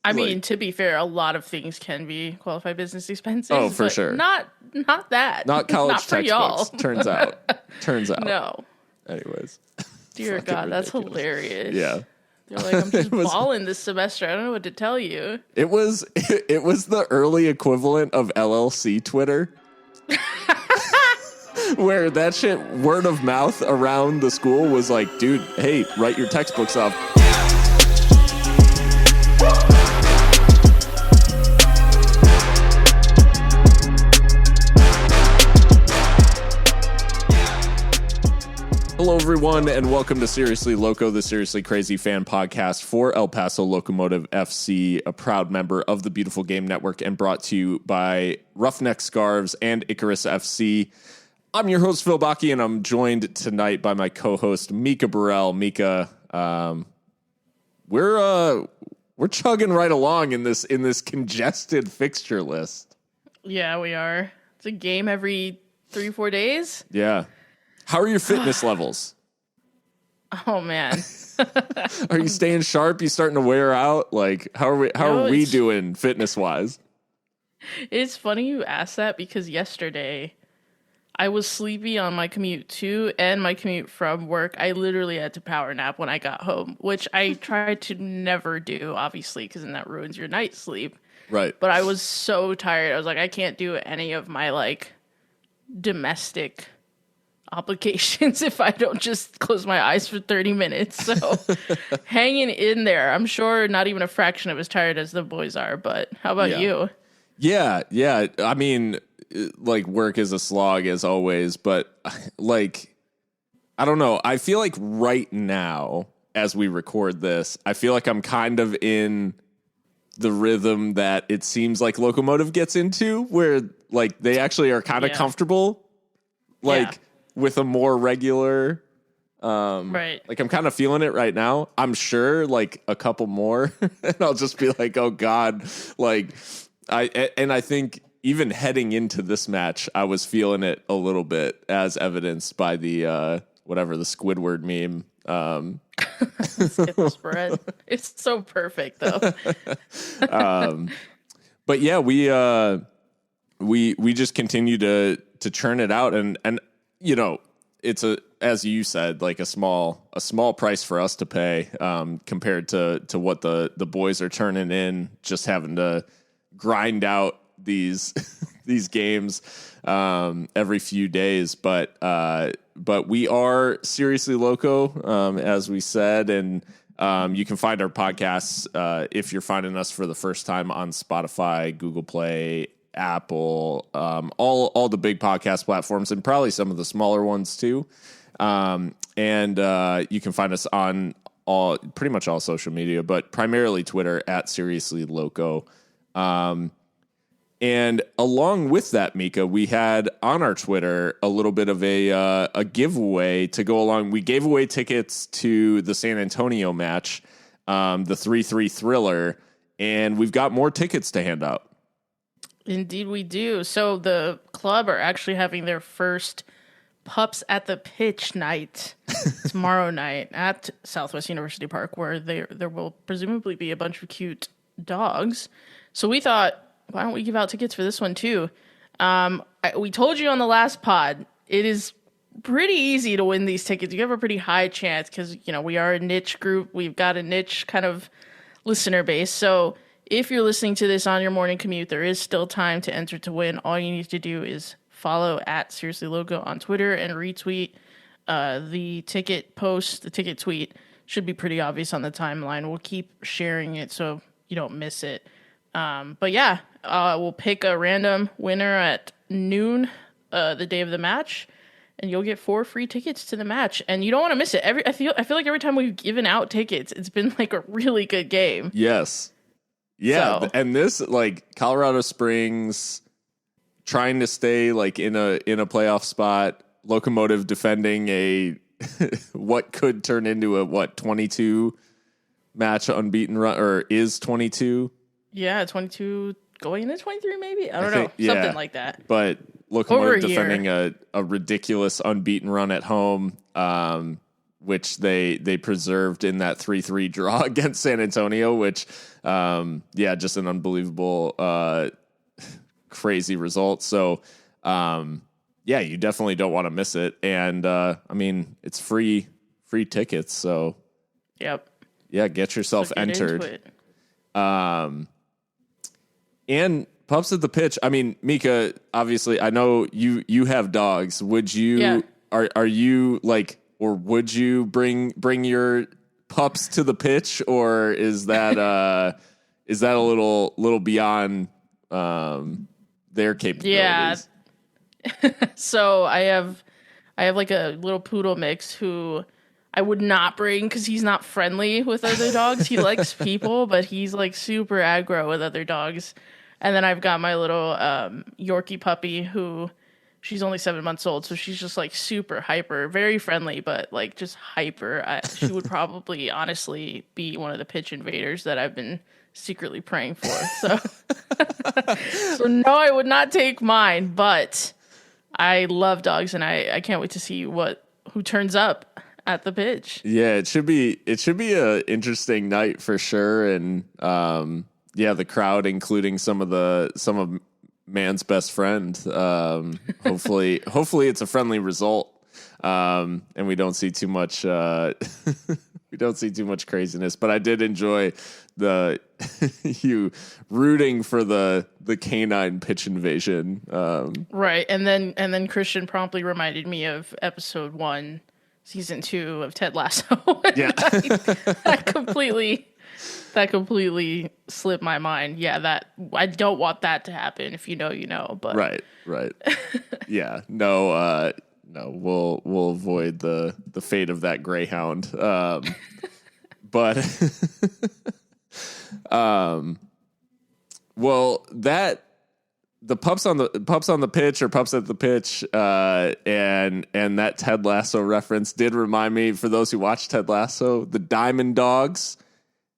I mean, to be fair, a lot of things can be qualified business expenses. Oh, for but sure. Not that. Not college not for textbooks. y'all. Turns out. No. Anyways. Dear God, that's hilarious. Yeah. They're like, I'm just balling this semester. I don't know what to tell you. It was the early equivalent of LLC Twitter. Where that shit, word of mouth around the school was like, dude, hey, write your textbooks off. Hello, everyone, and welcome to Seriously Loco, the Seriously Crazy fan podcast for El Paso Locomotive FC, a proud member of the Beautiful Game Network, and brought to you by Roughneck Scarves and Icarus FC. I'm your host, Phil Bakke, and I'm joined tonight by my co-host, Mikka Burrell. Mikka, we're chugging right along in this congested fixture list. Yeah, we are. It's a game every 3-4 days. Yeah. How are your fitness levels? Oh, man. Are you staying sharp? You starting to wear out? Like, how are we doing fitness-wise? It's funny you asked that because yesterday I was sleepy on my commute to and my commute from work. I literally had to power nap when I got home, which I try to never do, obviously, because then that ruins your night's sleep. Right. But I was so tired. I was like, I can't do any of my, like, domestic obligations if I don't just close my eyes for 30 minutes. So hanging in there. I'm sure not even a fraction of as tired as the boys are, but how about you? Yeah. I mean, like, work is a slog as always, but like, I don't know. I feel like right now, as we record this, I feel like I'm kind of in the rhythm that it seems like Locomotive gets into, where like they actually are kind of comfortable. Like, with a more regular, right. Like, I'm kind of feeling it right now. I'm sure like a couple more and I'll just be like, oh God, like I think even heading into this match, I was feeling it a little bit, as evidenced by the, whatever, the Squidward meme. Spread. It's so perfect though. But yeah, we just continue to churn it out, and you know, it's as you said, like a small price for us to pay, compared to what the boys are turning in, just having to grind out these these games every few days. But we are Seriously Loco, as we said, and you can find our podcasts if you're finding us for the first time on Spotify, Google Play, Apple, all the big podcast platforms, and probably some of the smaller ones too. And you can find us on pretty much all social media, but primarily Twitter at Seriously Loco. And along with that, Mikka, we had on our Twitter a little bit of a giveaway to go along. We gave away tickets to the San Antonio match, the 3-3 thriller, and we've got more tickets to hand out. Indeed we do. So the club are actually having their first Pups at the Pitch night tomorrow night at Southwest University Park, where there will presumably be a bunch of cute dogs. So we thought, why don't we give out tickets for this one too? We told you on the last pod, it is pretty easy to win these tickets. You have a pretty high chance because, you know, we are a niche group. We've got a niche kind of listener base. So if you're listening to this on your morning commute, there is still time to enter to win. All you need to do is follow at Seriously Loco on Twitter and retweet the ticket post. The ticket tweet should be pretty obvious on the timeline. We'll keep sharing it so you don't miss it. But yeah, we'll pick a random winner at noon the day of the match, and you'll get 4 free tickets to the match. And you don't want to miss it. I feel like every time we've given out tickets, it's been like a really good game. Yes. Yeah, so. And this, like, Colorado Springs trying to stay like in a playoff spot, Locomotive defending a what could turn into a 22 match unbeaten run, or is 22? Yeah, 22 going into 23 maybe? I don't know. Something like that. But Locomotive defending a ridiculous unbeaten run at home. which they preserved in that 3-3 draw against San Antonio, which, just an unbelievable, crazy result. So, you definitely don't want to miss it. And, it's free tickets. So, yep. Yeah, get yourself entered. And pups at the pitch. I mean, Mikka, obviously, I know you have dogs. Would you, are you like, or would you bring your pups to the pitch, or is that a little beyond their capabilities? Yeah. So I have like a little poodle mix who I would not bring because he's not friendly with other dogs. He likes people, but he's like super aggro with other dogs. And then I've got my little Yorkie puppy who she's only 7 months old. So she's just like super hyper, very friendly, but like just hyper. She would probably honestly be one of the pitch invaders that I've been secretly praying for. So no, I would not take mine, but I love dogs and I can't wait to see who turns up at the pitch. Yeah, it should be a interesting night for sure. And the crowd, including some of man's best friend. Hopefully it's a friendly result. And we don't see too much craziness, but I did enjoy you rooting for the canine pitch invasion. Right. And then Christian promptly reminded me of episode 1, season 2 of Ted Lasso. Yeah. That completely slipped my mind. Yeah, that I don't want that to happen. If you know, you know. But right. Yeah, no, we'll avoid the fate of that greyhound. But the pups on the pitch or pups at the pitch, and that Ted Lasso reference did remind me, for those who watch Ted Lasso, the Diamond Dogs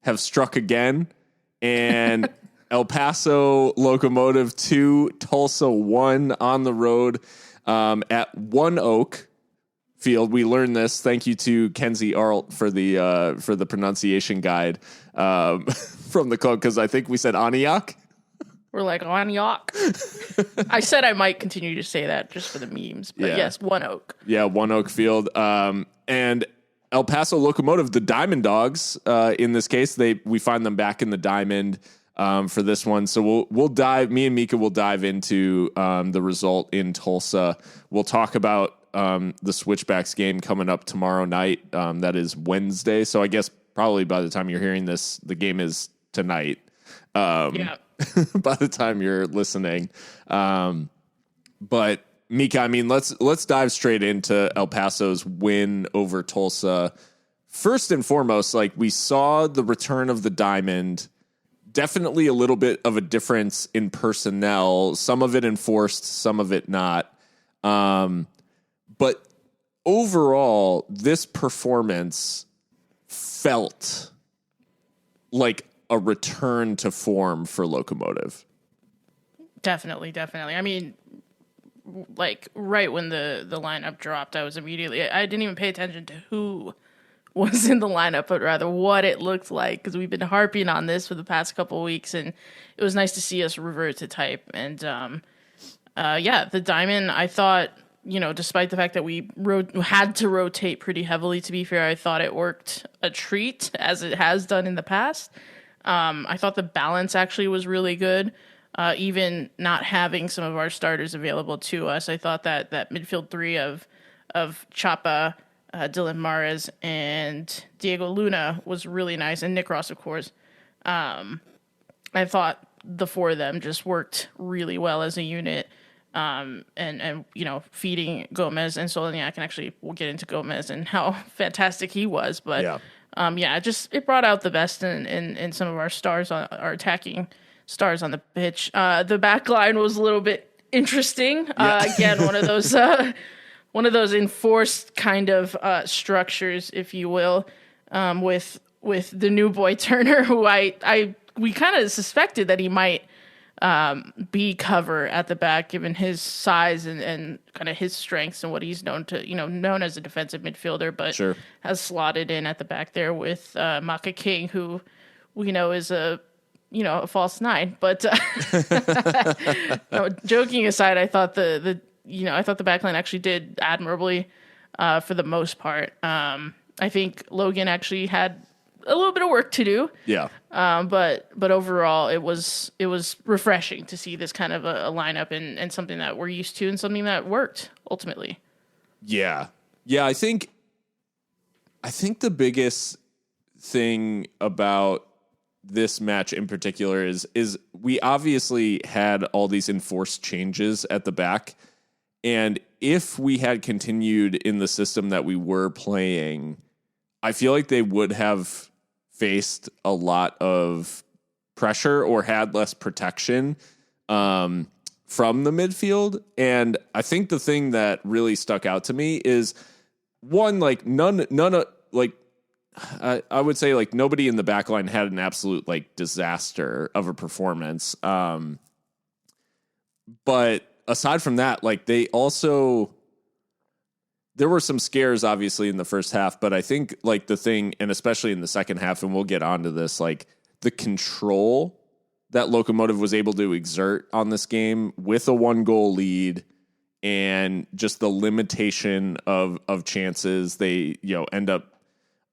have struck again, and El Paso Locomotive 2, Tulsa 1 on the road at One Oak Field. We learned this. Thank you to Kenzie Arlt for the pronunciation guide from the club, because I think we said Aniak. We're like Aniak. I said I might continue to say that just for the memes, but yes, One Oak. Yeah, One Oak Field. And El Paso Locomotive, the Diamond Dogs, in this case, we find them back in the Diamond for this one. So we'll dive. Me and Mikka will dive into the result in Tulsa. We'll talk about the Switchbacks game coming up tomorrow night. That is Wednesday. So I guess probably by the time you're hearing this, the game is tonight. By the time you're listening. But Mikka, I mean, let's dive straight into El Paso's win over Tulsa. First and foremost, like, we saw the return of the Diamond. Definitely a little bit of a difference in personnel. Some of it enforced, some of it not. But overall, this performance felt like a return to form for Locomotive. Definitely. I mean, like, right when the lineup dropped, I didn't even pay attention to who was in the lineup, but rather what it looked like, because we've been harping on this for the past couple of weeks, and it was nice to see us revert to type. And the Diamond, I thought, despite the fact that we had to rotate pretty heavily, to be fair, I thought it worked a treat, as it has done in the past. I thought the balance actually was really good. Even not having some of our starters available to us, I thought that midfield 3 of Chapa, Dylan Mares, and Diego Luna was really nice, and Nick Ross, of course. I thought the 4 of them just worked really well as a unit. And feeding Gomez and Soloniak, and actually we'll get into Gomez and how fantastic he was, but it brought out the best in some of our stars, our attacking stars on the pitch. The back line was a little bit interesting. Again, one of those enforced kind of structures, if you will, with the new boy Turner, who we kind of suspected that he might be cover at the back, given his size and kind of his strengths and what he's known as a defensive midfielder, but has slotted in at the back there with Mikka King, who we know is a false nine. But no, joking aside, I thought the backline actually did admirably for the most part. I think Logan actually had a little bit of work to do. Yeah. But overall, it was refreshing to see this kind of a lineup and something that we're used to and something that worked ultimately. Yeah. Yeah. I think the biggest thing about this match in particular is we obviously had all these enforced changes at the back. And if we had continued in the system that we were playing, I feel like they would have faced a lot of pressure or had less protection from the midfield. And I think the thing that really stuck out to me is one, like none of like, I would say like nobody in the back line had an absolute like disaster of a performance. But aside from that, like there were some scares obviously in the first half, but I think like the thing, and especially in the second half, and we'll get onto this, like the control that Locomotive was able to exert on this game with a 1-goal lead and just the limitation of chances. They, end up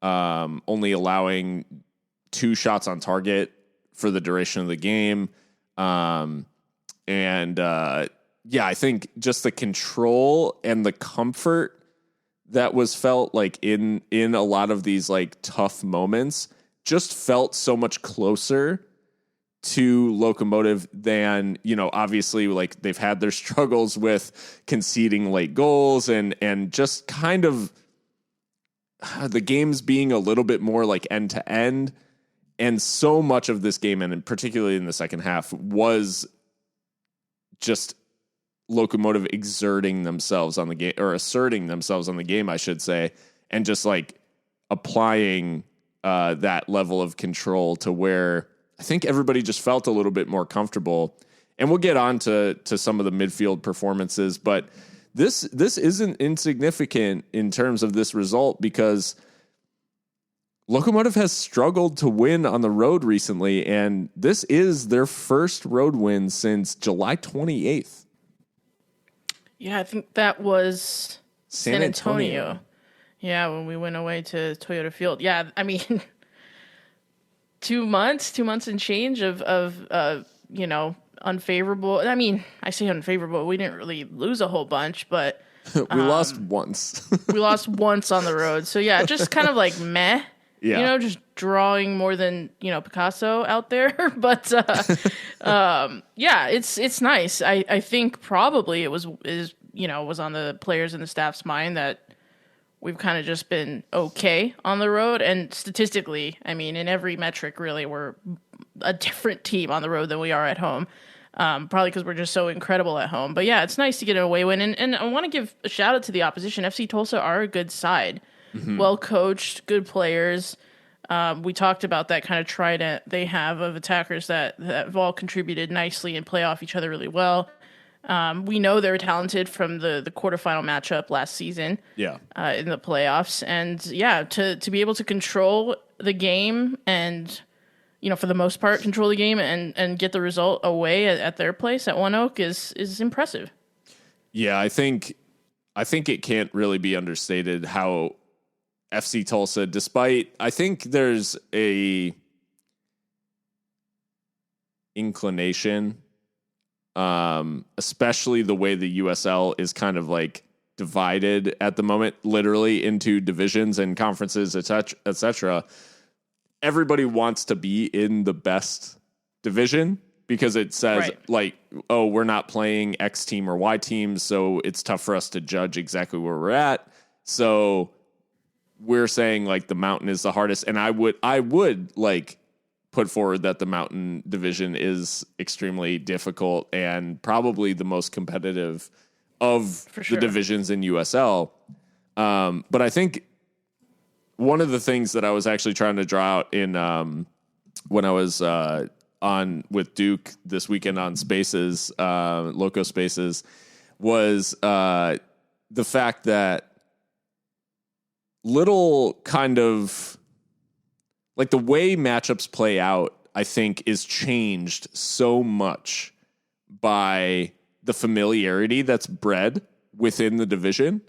only allowing 2 shots on target for the duration of the game. I think just the control and the comfort that was felt like in a lot of these like tough moments just felt so much closer to Locomotive than, obviously like they've had their struggles with conceding late goals and just kind of the games being a little bit more like end to end. And so much of this game, and particularly in the second half, was just Locomotive exerting themselves on the game, or asserting themselves on the game, I should say, and just like applying that level of control to where I think everybody just felt a little bit more comfortable. And we'll get on to some of the midfield performances, but this isn't insignificant in terms of this result because Locomotive has struggled to win on the road recently, and this is their first road win since July 28th. Yeah, I think that was San Antonio. Yeah, when we went away to Toyota Field. Yeah, I mean, 2 months and change of unfavorable. I mean, I say unfavorable. We didn't really lose a whole bunch, but we lost once. We lost once on the road. So yeah, just kind of like meh. Yeah. Just drawing more than, Picasso out there. But it's nice. I think probably it was on the players and the staff's mind that we've kind of just been okay on the road. And statistically, I mean, in every metric, really, we're a different team on the road than we are at home. Probably because we're just so incredible at home. But yeah, it's nice to get an away win. And I want to give a shout out to the opposition. FC Tulsa are a good side. Mm-hmm. Well coached, good players. We talked about that kind of trident they have of attackers that have all contributed nicely and play off each other really well. We know they're talented from the quarterfinal matchup last season. Yeah. In the playoffs. And yeah, to be able to control the game and, for the most part, control the game and get the result away at their place at One Oak is impressive. Yeah, I think it can't really be understated how FC Tulsa, despite, I think there's a inclination, especially the way the USL is kind of like divided at the moment, literally into divisions and conferences, etc. Everybody wants to be in the best division because it says like, oh, we're not playing X team or Y team, so it's tough for us to judge exactly where we're at. So we're saying like the Mountain is the hardest, and I would like put forward that the Mountain division is extremely difficult and probably the most competitive of the divisions in USL. But I think one of the things that I was actually trying to draw out in when I was on with Duke this weekend on Spaces, Loco Spaces, was the fact that little kind of like the way matchups play out, I think, is changed so much by the familiarity that's bred within the division.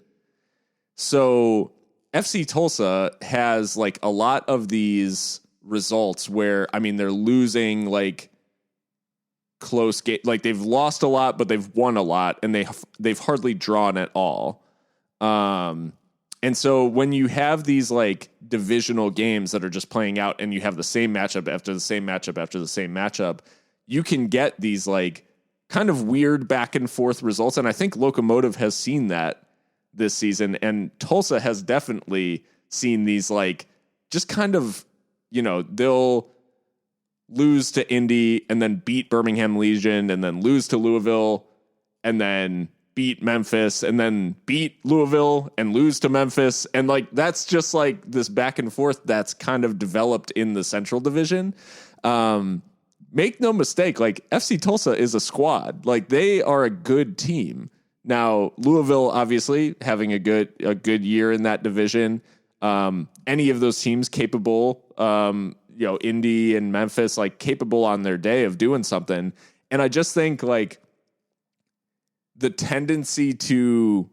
So FC Tulsa has like a lot of these results where, I mean, they're losing like close game, like they've lost a lot, but they've won a lot, and they've hardly drawn at all. And so when you have these like divisional games that are just playing out, and you have the same matchup after the same matchup after the same matchup, you can get these like kind of weird back and forth results. And I think Locomotive has seen that this season, and Tulsa has definitely seen these like just kind of, you know, they'll lose to Indy and then beat Birmingham Legion and then lose to Louisville and then beat Memphis and then beat Louisville and lose to Memphis. And like, that's just like this back and forth that's kind of developed in the Central Division. Make no mistake, like FC Tulsa is a squad. Like, they are a good team. Now, Louisville, obviously having a good year in that division. Any of those teams capable, you know, Indy and Memphis, like capable on their day of doing something. And I just think like the tendency to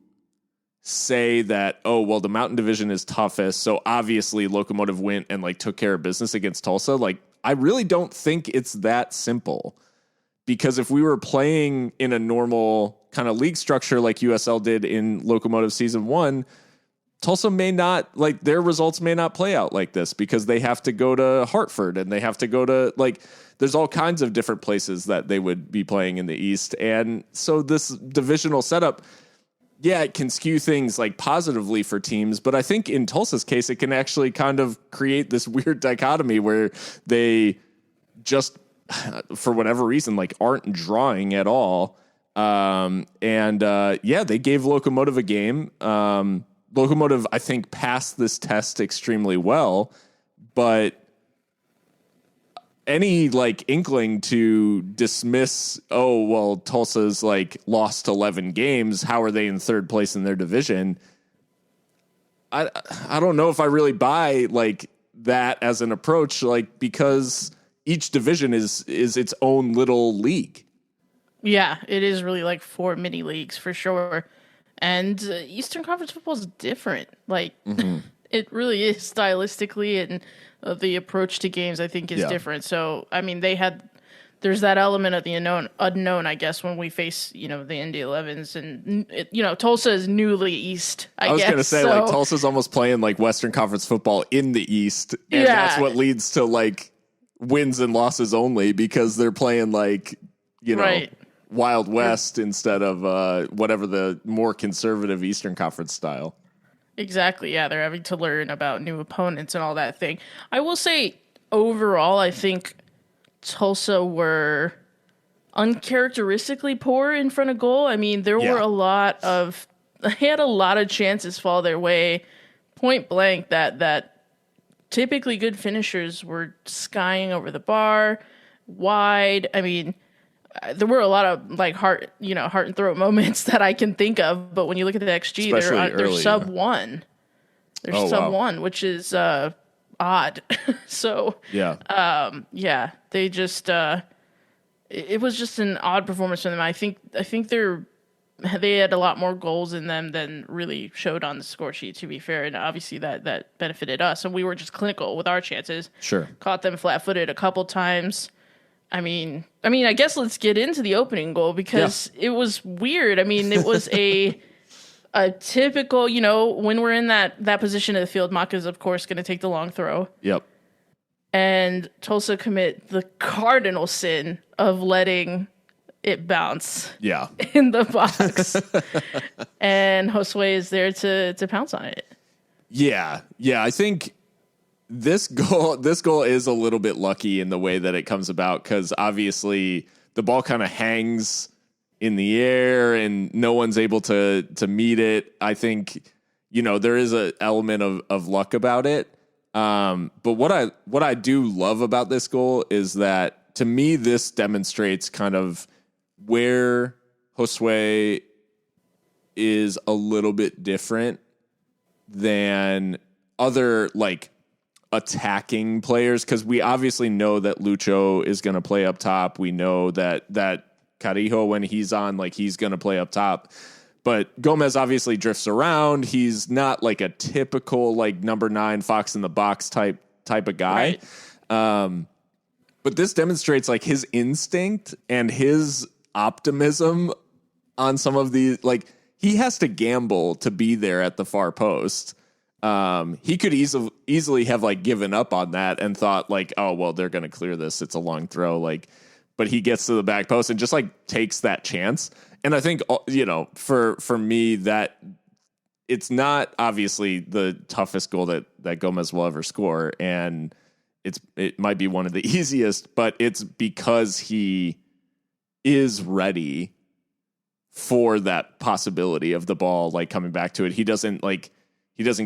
say that, oh, well, the Mountain Division is toughest, so obviously Locomotive went and like took care of business against Tulsa. Like, I really don't think it's that simple, because if we were playing in a normal kind of league structure like USL did in Locomotive season 1, Tulsa may not, like, their results may not play out like this, because they have to go to Hartford and they have to go to, like, there's all kinds of different places that they would be playing in the East. And so this divisional setup, yeah, it can skew things like positively for teams, but I think in Tulsa's case, it can actually kind of create this weird dichotomy where they just, for whatever reason, like, aren't drawing at all. Yeah, they gave Locomotive a game. Locomotive, I think, passed this test extremely well, but any like inkling to dismiss, oh, well, Tulsa's like lost 11 games, how are they in third place in their division? I don't know if I really buy like that as an approach, like, because each division is its own little league. Yeah, it is really like 4 mini leagues for sure. And Eastern Conference football is different. Like, it really is stylistically, and the approach to games, I think, is different. So, I mean, there's that element of the unknown, I guess, when we face, you know, the Indy 11s. And, you know, Tulsa is newly East, I guess. I was going to say, like, Tulsa's almost playing, like, Western Conference football in the East. And that's what leads to, like, wins and losses only, because they're playing, like, you know, Wild West instead of whatever the more conservative Eastern Conference style. Exactly, yeah. They're having to learn about new opponents and all that thing. I will say, overall, I think Tulsa were uncharacteristically poor in front of goal. I mean, there were they had a lot of chances fall their way, point blank, that typically good finishers were skying over the bar, wide. I mean, there were a lot of like heart and throat moments that I can think of, but when you look at the XG, they're sub 1. They're sub 1, which is odd. So they just it was just an odd performance from them. I think they had a lot more goals in them than really showed on the score sheet, to be fair, and obviously that benefited us, and we were just clinical with our chances. Sure, caught them flat-footed a couple times. I mean, I guess let's get into the opening goal, because it was weird. I mean, it was a typical, you know, when we're in that position of the field, Maka's, of course, going to take the long throw. Yep. And Tulsa commit the cardinal sin of letting it bounce in the box. And Josue is there to pounce on it. Yeah, I think this goal is a little bit lucky in the way that it comes about, because obviously the ball kind of hangs in the air and no one's able to meet it. I think, you know, there is an element of luck about it. But what I do love about this goal is that to me, this demonstrates kind of where Josue is a little bit different than other like attacking players, because we obviously know that Lucho is going to play up top. We know that Carijo, when he's on, like, he's going to play up top. But Gomez obviously drifts around. He's not like a typical like number 9 fox in the box type of guy. Right. But this demonstrates like his instinct and his optimism on some of these. Like, he has to gamble to be there at the far post. He could easily have like given up on that and thought like, oh, well, they're going to clear this. It's a long throw. Like, but he gets to the back post and just like takes that chance. And I think, you know, for me, that it's not obviously the toughest goal that Gomez will ever score. And it might be one of the easiest, but it's because he is ready for that possibility of the ball, like, coming back to it. He doesn't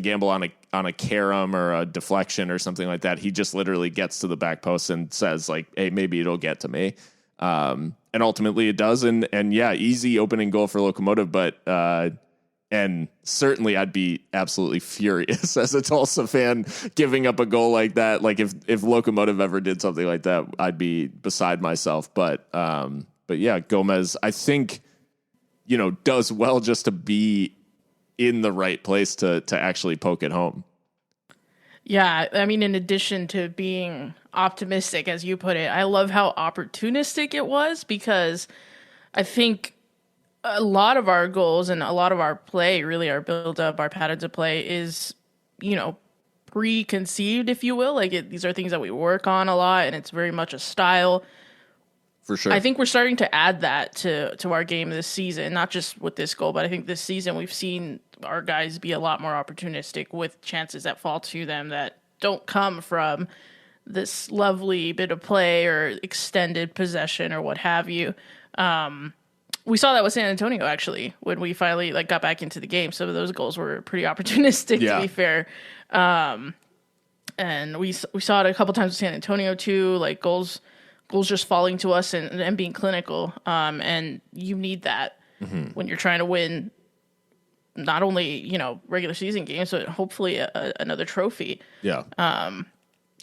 gamble on a carom or a deflection or something like that. He just literally gets to the back post and says like, hey, maybe it'll get to me. And ultimately it does. And yeah, easy opening goal for Locomotive, but, and certainly I'd be absolutely furious as a Tulsa fan giving up a goal like that. Like if Locomotive ever did something like that, I'd be beside myself. But yeah, Gomez, I think, you know, does well just to be in the right place to actually poke it home. Yeah, I mean, in addition to being optimistic, as you put it, I love how opportunistic it was, because I think a lot of our goals and a lot of our play, really our build up, our patterns of play is, you know, preconceived, if you will. Like, these are things that we work on a lot, and it's very much a style. For sure. I think we're starting to add that to our game this season, not just with this goal, but I think this season we've seen our guys be a lot more opportunistic with chances that fall to them that don't come from this lovely bit of play or extended possession or what have you. We saw that with San Antonio, actually, when we finally like got back into the game. Some of those goals were pretty opportunistic, to be fair. And we saw it a couple times with San Antonio too, like goals just falling to us and being clinical. And you need that when you're trying to win not only, you know, regular season games, but hopefully another trophy. Yeah.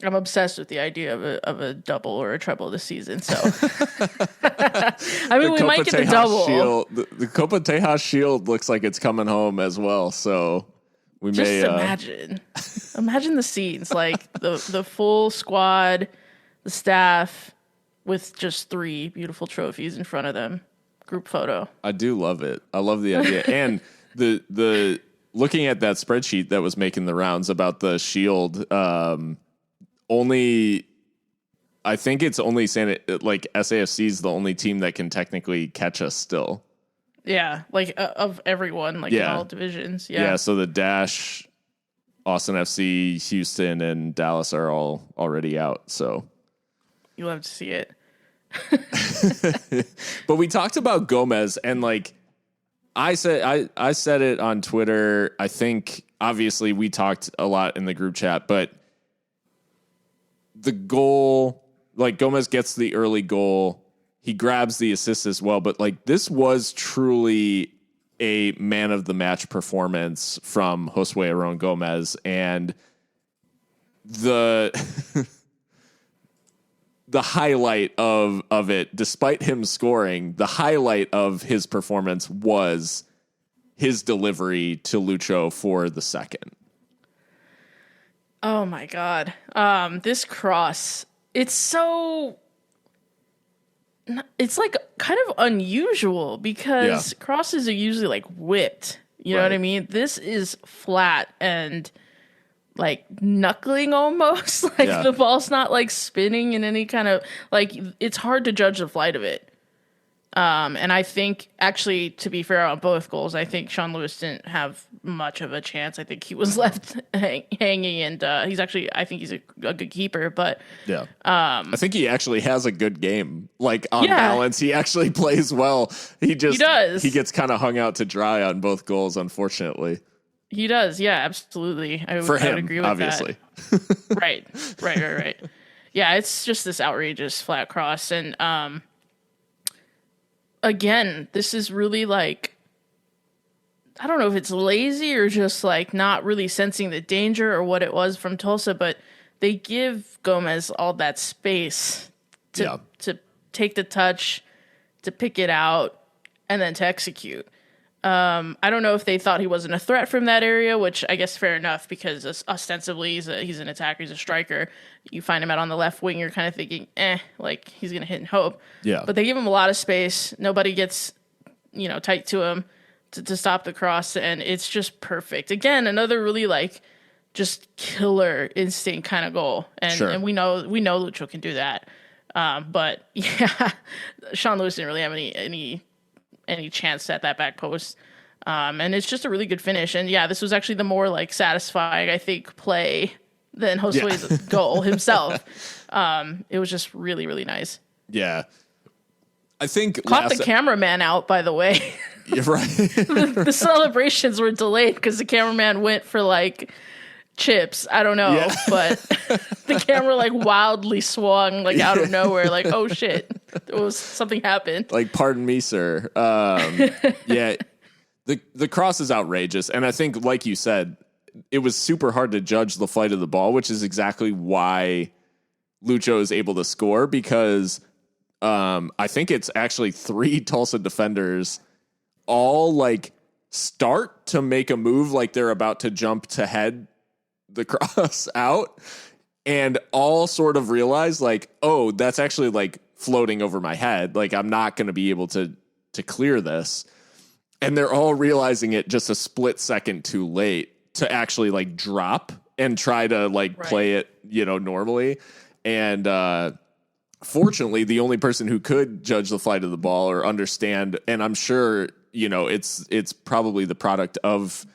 I'm obsessed with the idea of a double or a treble this season. So, I mean, we might get the double. Shield, the Copa Tejas Shield looks like it's coming home as well. So we may imagine the scenes, like the full squad, the staff with just 3 beautiful trophies in front of them. Group photo. I do love it. I love the idea. And the looking at that spreadsheet that was making the rounds about the Shield, I think it's only SAFC is the only team that can technically catch us still. Yeah, like of everyone, like in all divisions. Yeah. So the Dash, Austin FC, Houston, and Dallas are all already out. So you'll have to see it. But we talked about Gomez, and like I said it on Twitter. I think obviously we talked a lot in the group chat, but the goal, like, Gomez gets the early goal, he grabs the assist as well, but like, this was truly a man of the match performance from Josue Aron Gomez, and the the highlight of it, despite him scoring, the highlight of his performance was his delivery to Lucho for the second. Oh my God. This cross, it's like kind of unusual, because crosses are usually like whipped. You know what I mean? This is flat and like knuckling almost. Like the ball's not like spinning in any kind of, like, it's hard to judge the flight of it. And I think, actually, to be fair on both goals, I think Sean Lewis didn't have much of a chance. I think he was left hanging, and I think he's a good keeper, but I think he actually has a good game. Like, on balance, he actually plays well. He does. He gets kind of hung out to dry on both goals, unfortunately. He does, yeah, absolutely. I would agree with obviously. that. Right. Yeah, it's just this outrageous flat cross. And again, this is really like, I don't know if it's lazy or just like not really sensing the danger or what it was from Tulsa, but they give Gomez all that space to take the touch, to pick it out, and then to execute. I don't know if they thought he wasn't a threat from that area, which I guess fair enough, because ostensibly he's an attacker, he's a striker. You find him out on the left wing, you're kind of thinking, like he's going to hit and hope. Yeah. But they give him a lot of space. Nobody gets, tight to him to stop the cross, and it's just perfect. Again, another really like just killer instinct kind of goal. And we know Lucho can do that. But yeah, Sean Lewis didn't really have any chance at that back post. And it's just a really good finish. And yeah, this was actually the more like satisfying, I think, play than Josue's goal himself. It was just really, really nice. Yeah. I think caught the cameraman out, by the way. You're right. The celebrations were delayed because the cameraman went for like chips. I don't know, but the camera like wildly swung like out of nowhere. Like, oh shit, something happened. Like, pardon me, sir. Yeah, the cross is outrageous, and I think, like you said, it was super hard to judge the flight of the ball, which is exactly why Lucho is able to score, because I think it's actually 3 Tulsa defenders all like start to make a move like they're about to jump to head the cross out, and all sort of realize like, oh, that's actually like floating over my head. Like, I'm not going to be able to clear this. And they're all realizing it just a split second too late to actually like drop and try to like play it, normally. And, fortunately, the only person who could judge the flight of the ball or understand, and I'm sure, it's probably the product of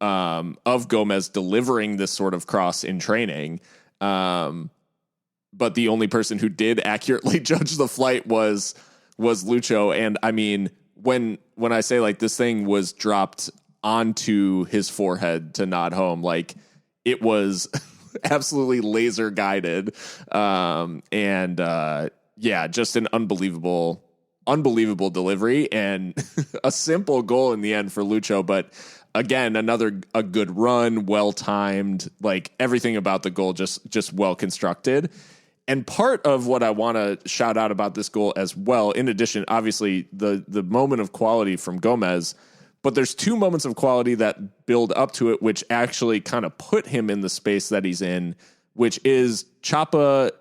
Gomez delivering this sort of cross in training. But the only person who did accurately judge the flight was Lucho. And I mean, when I say like this thing was dropped onto his forehead to nod home, like it was absolutely laser guided. Just an unbelievable delivery and a simple goal in the end for Lucho. But again, a good run, well timed, like everything about the goal just well constructed. And part of what I want to shout out about this goal as well, in addition, obviously the moment of quality from Gomez, but there's 2 moments of quality that build up to it, which actually kind of put him in the space that he's in, which is Chapa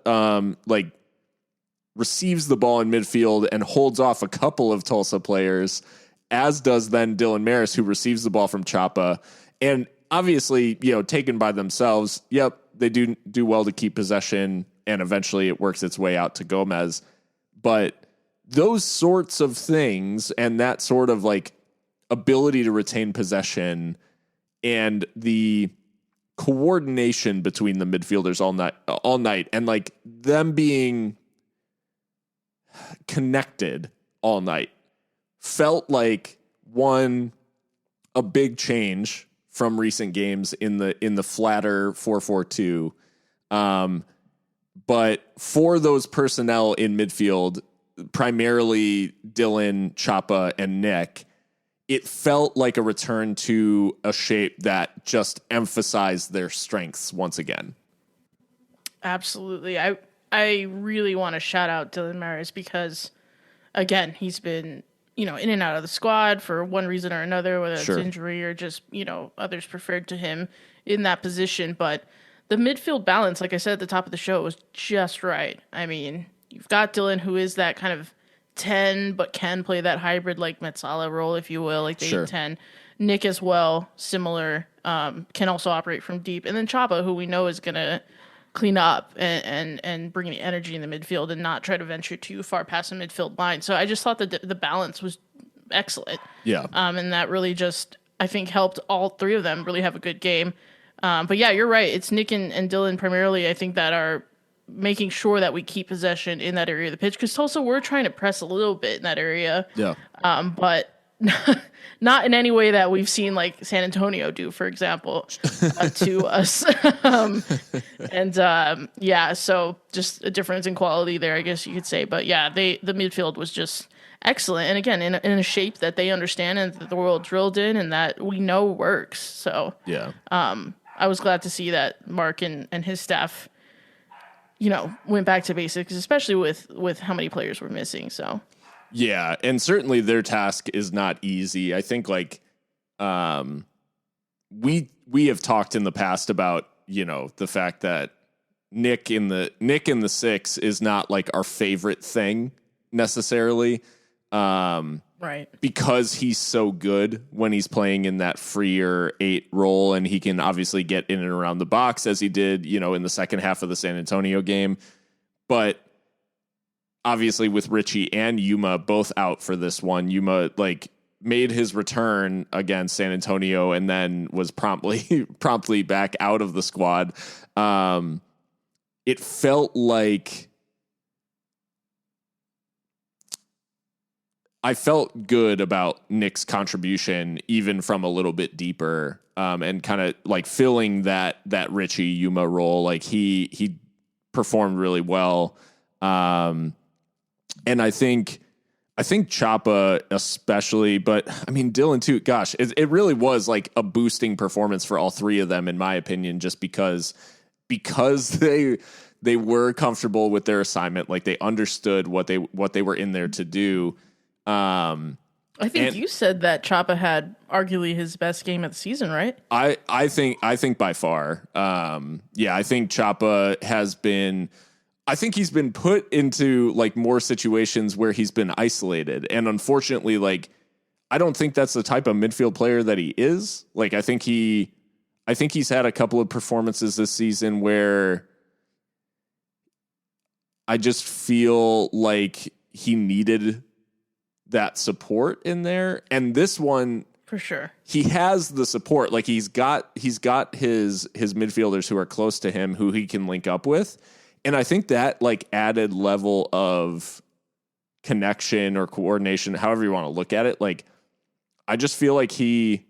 receives the ball in midfield and holds off a couple of Tulsa players, as does then Dylan Maris, who receives the ball from Chapa. And obviously, taken by themselves, they do well to keep possession, and eventually it works its way out to Gomez. But those sorts of things and that sort of like ability to retain possession and the coordination between the midfielders all night and like them being connected all night felt like a big change from recent games in the flatter 4-4-2. But for those personnel in midfield, primarily Dylan, Chapa, and Nick, it felt like a return to a shape that just emphasized their strengths once again. Absolutely. I really want to shout out Dylan Maris because, again, he's been, in and out of the squad for one reason or another, whether it's injury or just, others preferred to him in that position. But the midfield balance, like I said at the top of the show, was just right. I mean, you've got Dylan, who is that kind of 10, but can play that hybrid, like Metsala role, if you will, like the 8-10. Nick as well, similar, can also operate from deep. And then Chapa, who we know is going to clean up and bring the energy in the midfield and not try to venture too far past the midfield line. So I just thought that the balance was excellent. Yeah. And that really just, I think, helped all 3 of them really have a good game. But yeah, you're right. It's Nick and Dylan primarily, I think, that are making sure that we keep possession in that area of the pitch, because Tulsa were trying to press a little bit in that area. Yeah. But not in any way that we've seen like San Antonio do, for example, to us. So just a difference in quality there, I guess you could say. But yeah, the midfield was just excellent, and again, in a shape that they understand and that the world drilled in, and that we know works. So yeah, I was glad to see that Mark and his staff, went back to basics, especially with how many players were missing. So yeah, and certainly their task is not easy. I think we have talked in the past about the fact that Nick in the six is not like our favorite thing necessarily. Right. Because he's so good when he's playing in that freer 8 role, and he can obviously get in and around the box as he did, in the second half of the San Antonio game. But obviously with Richie and Yuma both out for this one, Yuma made his return against San Antonio and then was promptly back out of the squad. It felt like I felt good about Nick's contribution, even from a little bit deeper, and kind of like filling that Richie Yuma role. Like he performed really well, and I think Chapa especially, but I mean Dylan too. Gosh, it really was like a boosting performance for all three of them, in my opinion, just because they were comfortable with their assignment, like they understood what they were in there to do. I think you said that Chapa had arguably his best game of the season, right? I think by far. I think Chapa has been. I think he's been put into like more situations where he's been isolated, and unfortunately, I don't think that's the type of midfield player that he is. Like I think he's had a couple of performances this season where I just feel like he needed that support in there, and this one for sure he has the support. Like he's got his midfielders who are close to him who he can link up with, and I think that like added level of connection or coordination, however you want to look at it, like I just feel like he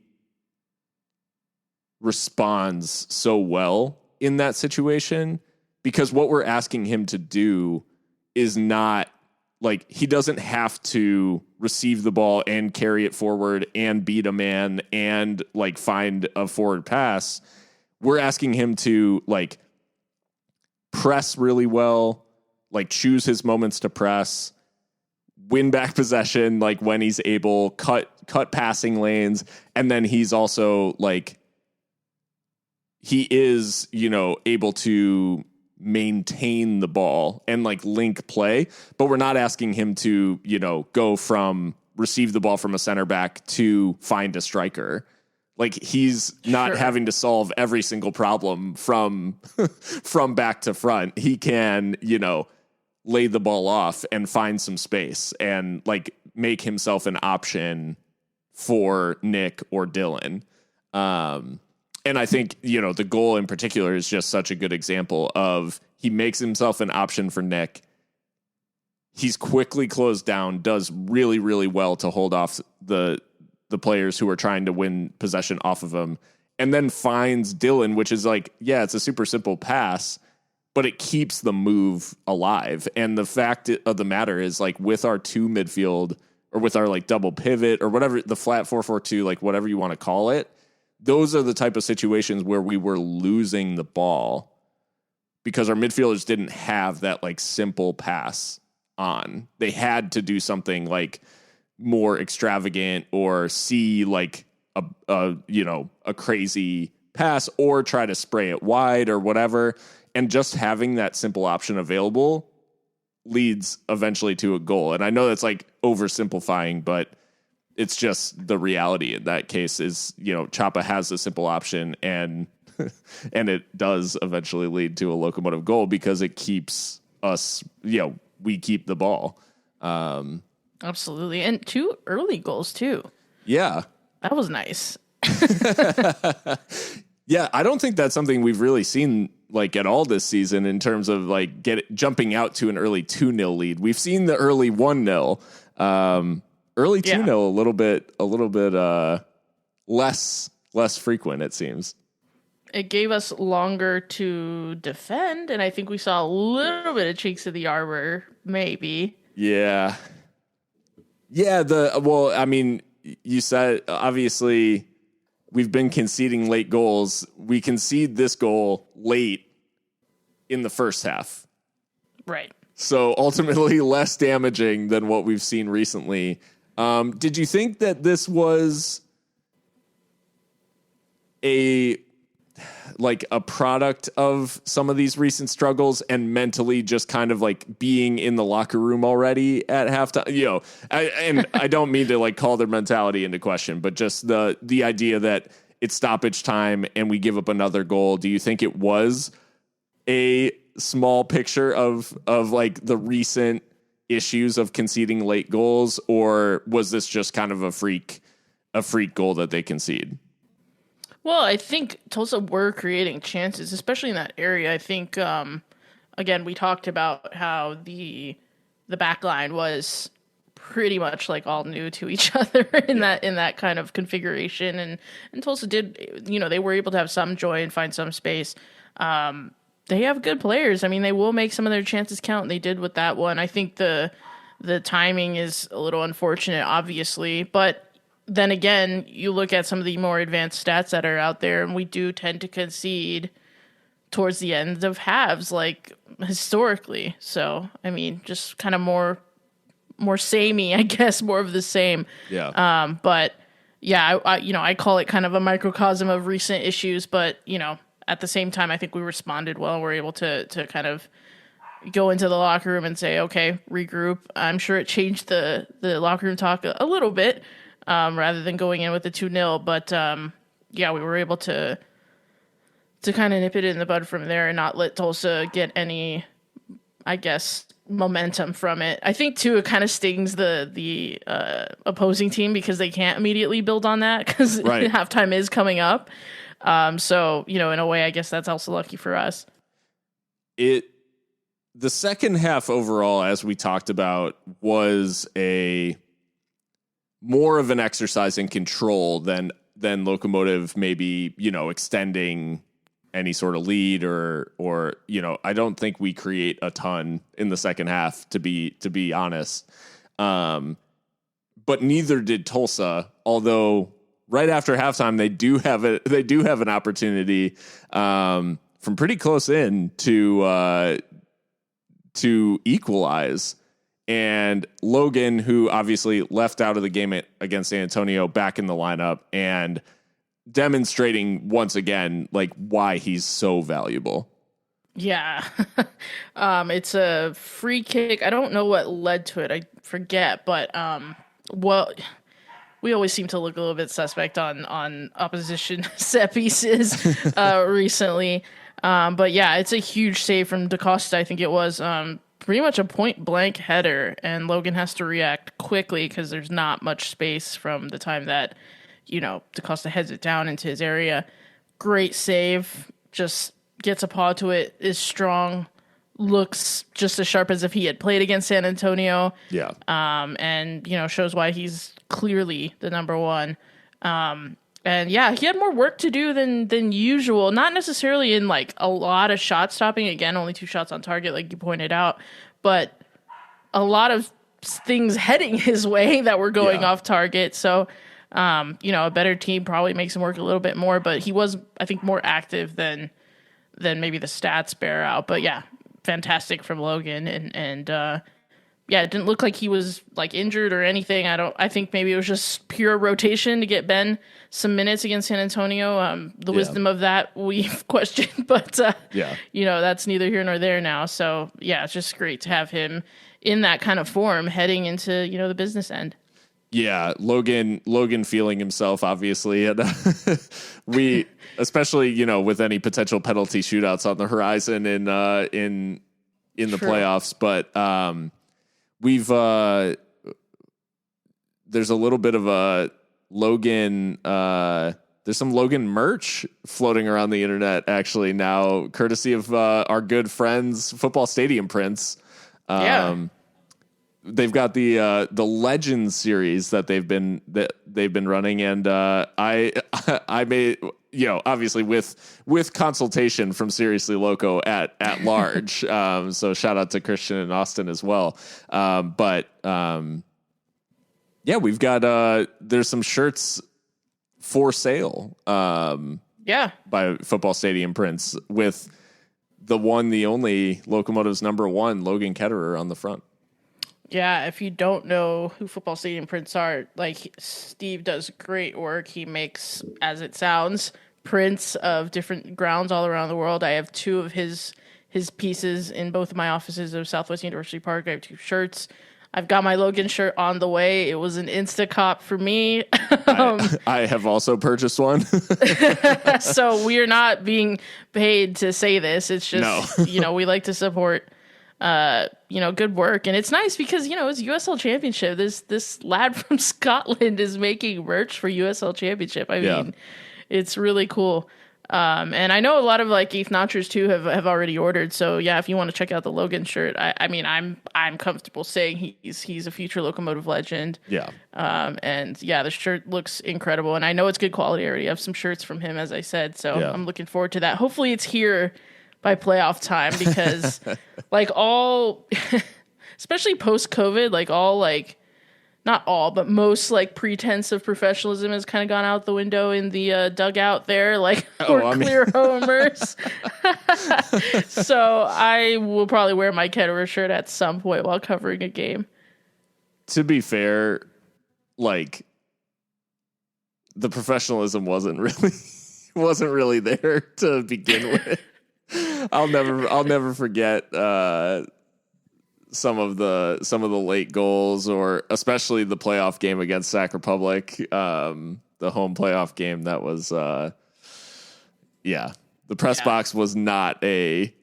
responds so well in that situation, because what we're asking him to do is not like, he doesn't have to receive the ball and carry it forward and beat a man and like find a forward pass. We're asking him to like press really well, like choose his moments to press, win back possession, like when he's able, cut passing lanes. And then he's also like, he is, able to maintain the ball and like link play, but we're not asking him to, go from receive the ball from a center back to find a striker. Like he's not having to solve every single problem from back to front. He can, lay the ball off and find some space and like make himself an option for Nick or Dylan. And I think, the goal in particular is just such a good example of he makes himself an option for Nick. He's quickly closed down, does really, really well to hold off the players who are trying to win possession off of him, and then finds Dylan, which is like, yeah, it's a super simple pass, but it keeps the move alive. And the fact of the matter is, like, with our 2 midfield or with our like double pivot or whatever, the flat 4-4-2, like whatever you want to call it, those are the type of situations where we were losing the ball because our midfielders didn't have that like simple pass on. They had to do something like more extravagant or see like a crazy pass or try to spray it wide or whatever. And just having that simple option available leads eventually to a goal. And I know that's like oversimplifying, but it's just the reality in that case is, Chapa has a simple option and and it does eventually lead to a Locomotive goal because it keeps us, we keep the ball. Absolutely. And 2 early goals too. Yeah. That was nice. Yeah, I don't think that's something we've really seen like at all this season in terms of like jumping out to an early 2-0 lead. We've seen the early 1-0 Early Yeah. 2-0, a little bit less frequent, it seems. It gave us longer to defend, and I think we saw a little bit of cheeks of the arbor, maybe. Yeah. Yeah, I mean, you said obviously we've been conceding late goals. We concede this goal late in the first half. Right. So ultimately less damaging than what we've seen recently. Did you think that this was a product of some of these recent struggles and mentally just kind of like being in the locker room already at halftime? You know, I don't mean to like call their mentality into question, but just the idea that it's stoppage time and we give up another goal. Do you think it was a small picture of like the recent issues of conceding late goals, or was this just kind of a freak goal that they concede? Well, I think Tulsa were creating chances, especially in that area. I think, again, we talked about how the back line was pretty much like all new to each other in that kind of configuration, and Tulsa did, they were able to have some joy and find some space. They have good players. I mean, they will make some of their chances count, and they did with that one. I think the timing is a little unfortunate, obviously, but then again, you look at some of the more advanced stats that are out there, and we do tend to concede towards the end of halves, like historically. So, I mean, just kind of more samey, I guess, more of the same. Yeah. But yeah, I call it kind of a microcosm of recent issues, but at the same time, I think we responded well. We're able to kind of go into the locker room and say, okay, regroup. I'm sure it changed the locker room talk a little bit. Rather than going in with the 2-0. But, we were able to kind of nip it in the bud from there and not let Tulsa get any, I guess, momentum from it. I think, too, it kind of stings the opposing team because they can't immediately build on that because halftime is coming up. So, in a way, I guess that's also lucky for us. The second half overall, as we talked about, was more of an exercise in control than Locomotive maybe, extending any sort of lead or I don't think we create a ton in the second half to be honest. But neither did Tulsa, although right after halftime they do have an opportunity from pretty close in to equalize. And Logan, who obviously left out of the game against San Antonio, back in the lineup and demonstrating once again, like, why he's so valuable. Yeah. It's a free kick. I don't know what led to it. I forget. But, we always seem to look a little bit suspect on opposition set pieces recently. But, yeah, it's a huge save from DaCosta, I think it was. Pretty much a point-blank header, and Logan has to react quickly because there's not much space from the time that, DaCosta heads it down into his area. Great save, just gets a paw to it, is strong, looks just as sharp as if he had played against San Antonio. Yeah. And, shows why he's clearly the number one. And yeah, he had more work to do than usual. Not necessarily in like a lot of shot stopping. Again, only 2 shots on target, like you pointed out, but a lot of things heading his way that were going off target. So, a better team probably makes him work a little bit more. But he was, I think, more active than maybe the stats bear out. But yeah, fantastic from Logan, and it didn't look like he was like injured or anything. I think maybe it was just pure rotation to get Ben some minutes against San Antonio. The wisdom of that we've questioned, but that's neither here nor there now. So yeah, it's just great to have him in that kind of form heading into, the business end. Yeah. Logan feeling himself, obviously. And we, especially, with any potential penalty shootouts on the horizon in the playoffs, but, there's a little bit of a Logan, there's some Logan merch floating around the internet actually now, courtesy of our good friends, Football Stadium Prints. they've got the Legends series that they've been running, and I made, obviously with consultation from Seriously Loco at large. So shout out to Christian and Austin as well. Yeah, we've got there's some shirts for sale. By Football Stadium Prints with the only Locomotive's number 1 Logan Ketterer on the front. Yeah, if you don't know who Football Stadium Prints are, like, Steve does great work. He makes, as it sounds, prints of different grounds all around the world. I have 2 of his pieces in both of my offices of Southwest University Park. I have 2 shirts. I've got my Logan shirt on the way. It was an Instacop for me. I have also purchased one. So we are not being paid to say this. It's just, we like to support good work. And it's nice because, it's USL Championship. This lad from Scotland is making merch for USL Championship. I mean, it's really cool. And I know a lot of like Eighth Notchers too have already ordered. So yeah, if you want to check out the Logan shirt, I mean, I'm comfortable saying he's a future Locomotive legend. Yeah. And yeah, the shirt looks incredible, and I know it's good quality. I already have some shirts from him, as I said. So I'm looking forward to that. Hopefully it's here by playoff time, because like all, especially post COVID, like all like, not all, but most like pretense of professionalism has kind of gone out the window in the dugout there. Like we're clear homers. So I will probably wear my Ketterer shirt at some point while covering a game. To be fair, like the professionalism wasn't really there to begin with. I'll never forget some of the late goals, or especially the playoff game against Sac Republic, the home playoff game. That was the press box was not a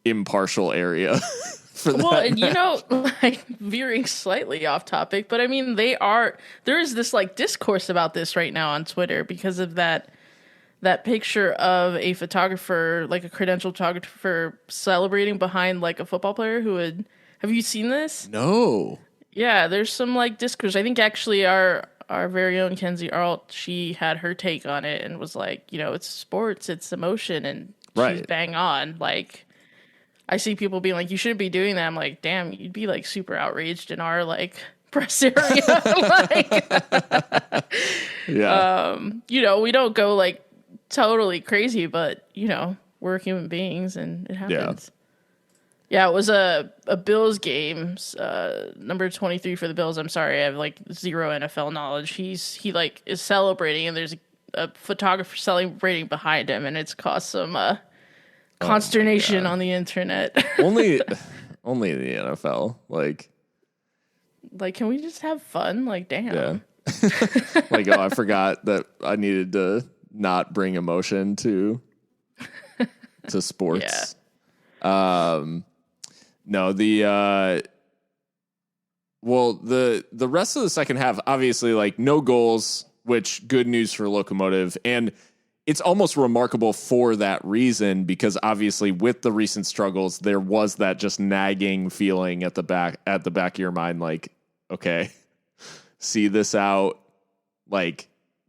impartial area for that. Well, and like veering slightly off topic, but I mean there is this like discourse about this right now on Twitter because of that picture of a photographer, like a credentialed photographer, celebrating behind like a football player who have you seen this? No. Yeah, there's some like discourse. I think actually our very own Kenzie Arlt, she had her take on it and was like, it's sports, it's emotion, and she's bang on. Like, I see people being like, you shouldn't be doing that. I'm like, damn, you'd be like super outraged in our like press area. Like, we don't go like totally crazy, but we're human beings and it happens. Yeah, it was a Bills game, number 23 for the Bills. I'm sorry, I have like zero NFL knowledge. He like is celebrating, and there's a photographer celebrating behind him, and it's caused some consternation on the internet. only the NFL, like can we just have fun? Like, damn. Yeah. Like, I forgot that I needed to not bring emotion to sports. No, the rest of the second half, obviously, like, no goals, which good news for Locomotive, and it's almost remarkable for that reason, because obviously with the recent struggles, there was that just nagging feeling at the back of your mind, like, okay, see this out, like,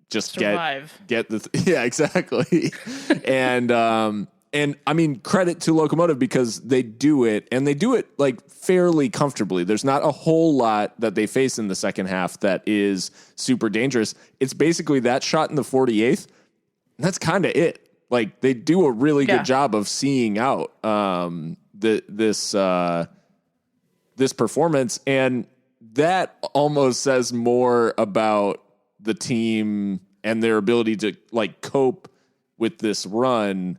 just survive. Get the yeah, exactly. And I mean, credit to Locomotive, because they do it like fairly comfortably. There's not a whole lot that they face in the second half that is super dangerous. It's basically that shot in the 48th. And that's kind of it. Like, they do a really good job of seeing out this performance, and that almost says more about the team and their ability to like cope with this run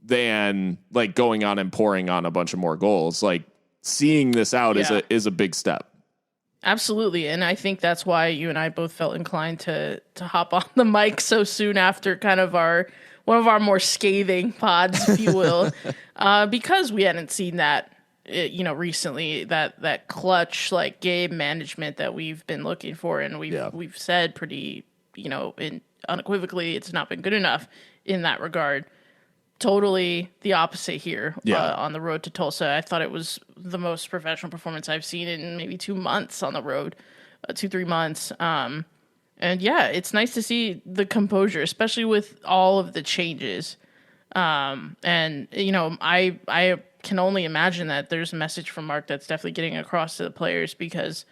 than like going on and pouring on a bunch of more goals. Like, seeing this out is a big step. Absolutely. And I think that's why you and I both felt inclined to hop on the mic so soon after kind of one of our more scathing pods, if you will, because we hadn't seen that, recently, that clutch, like, game management that we've been looking for. And we've said pretty, unequivocally, it's not been good enough in that regard. totally the opposite here Yeah. on the road to Tulsa. I thought it was the most professional performance I've seen in maybe 2 months on the road, 2-3 months. And yeah, it's nice to see the composure, especially with all of the changes. And you know, I can only imagine that there's a message from Mark that's definitely getting across to the players because,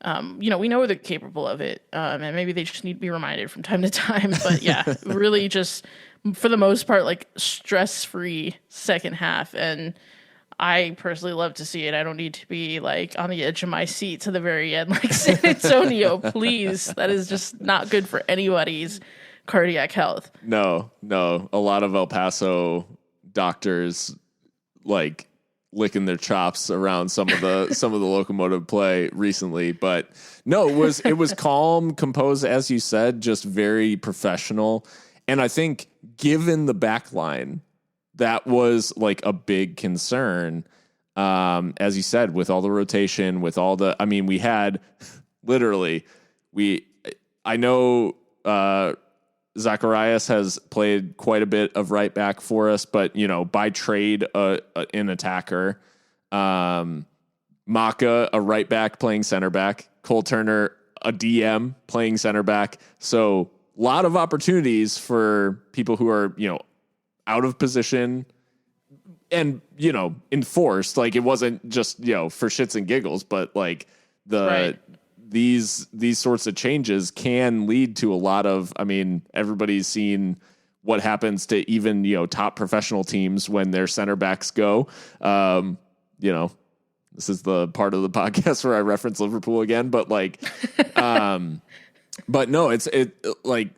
you know, we know they're capable of it. And maybe they just need to be reminded from time to time. But yeah, really just for the most part, like stress-free second half. And I personally love to see it. I don't need to be like on the edge of my seat to the very end, like San Antonio, please. That is just not good for anybody's cardiac health. No. A lot of El Paso doctors like licking their chops around some of the Locomotive play recently, but no, it was calm, composed, as you said, just very professional. And I think given the back line, that was like a big concern. As you said, with all the rotation, with all the, I mean, we had literally, I know, Zacharias has played quite a bit of right back for us, but you know, by trade, an attacker, Maka, a right back playing center back, Cole Turner, a DM playing center back. So a lot of opportunities for people who are, you know, out of position and, you know, enforced. Like it wasn't just, you know, for shits and giggles, but like these sorts of changes can lead to a lot of, I mean, everybody's seen what happens to even, you know, top professional teams when their center backs go. You know, this is the part of the podcast where I reference Liverpool again, but like, but no, it's like,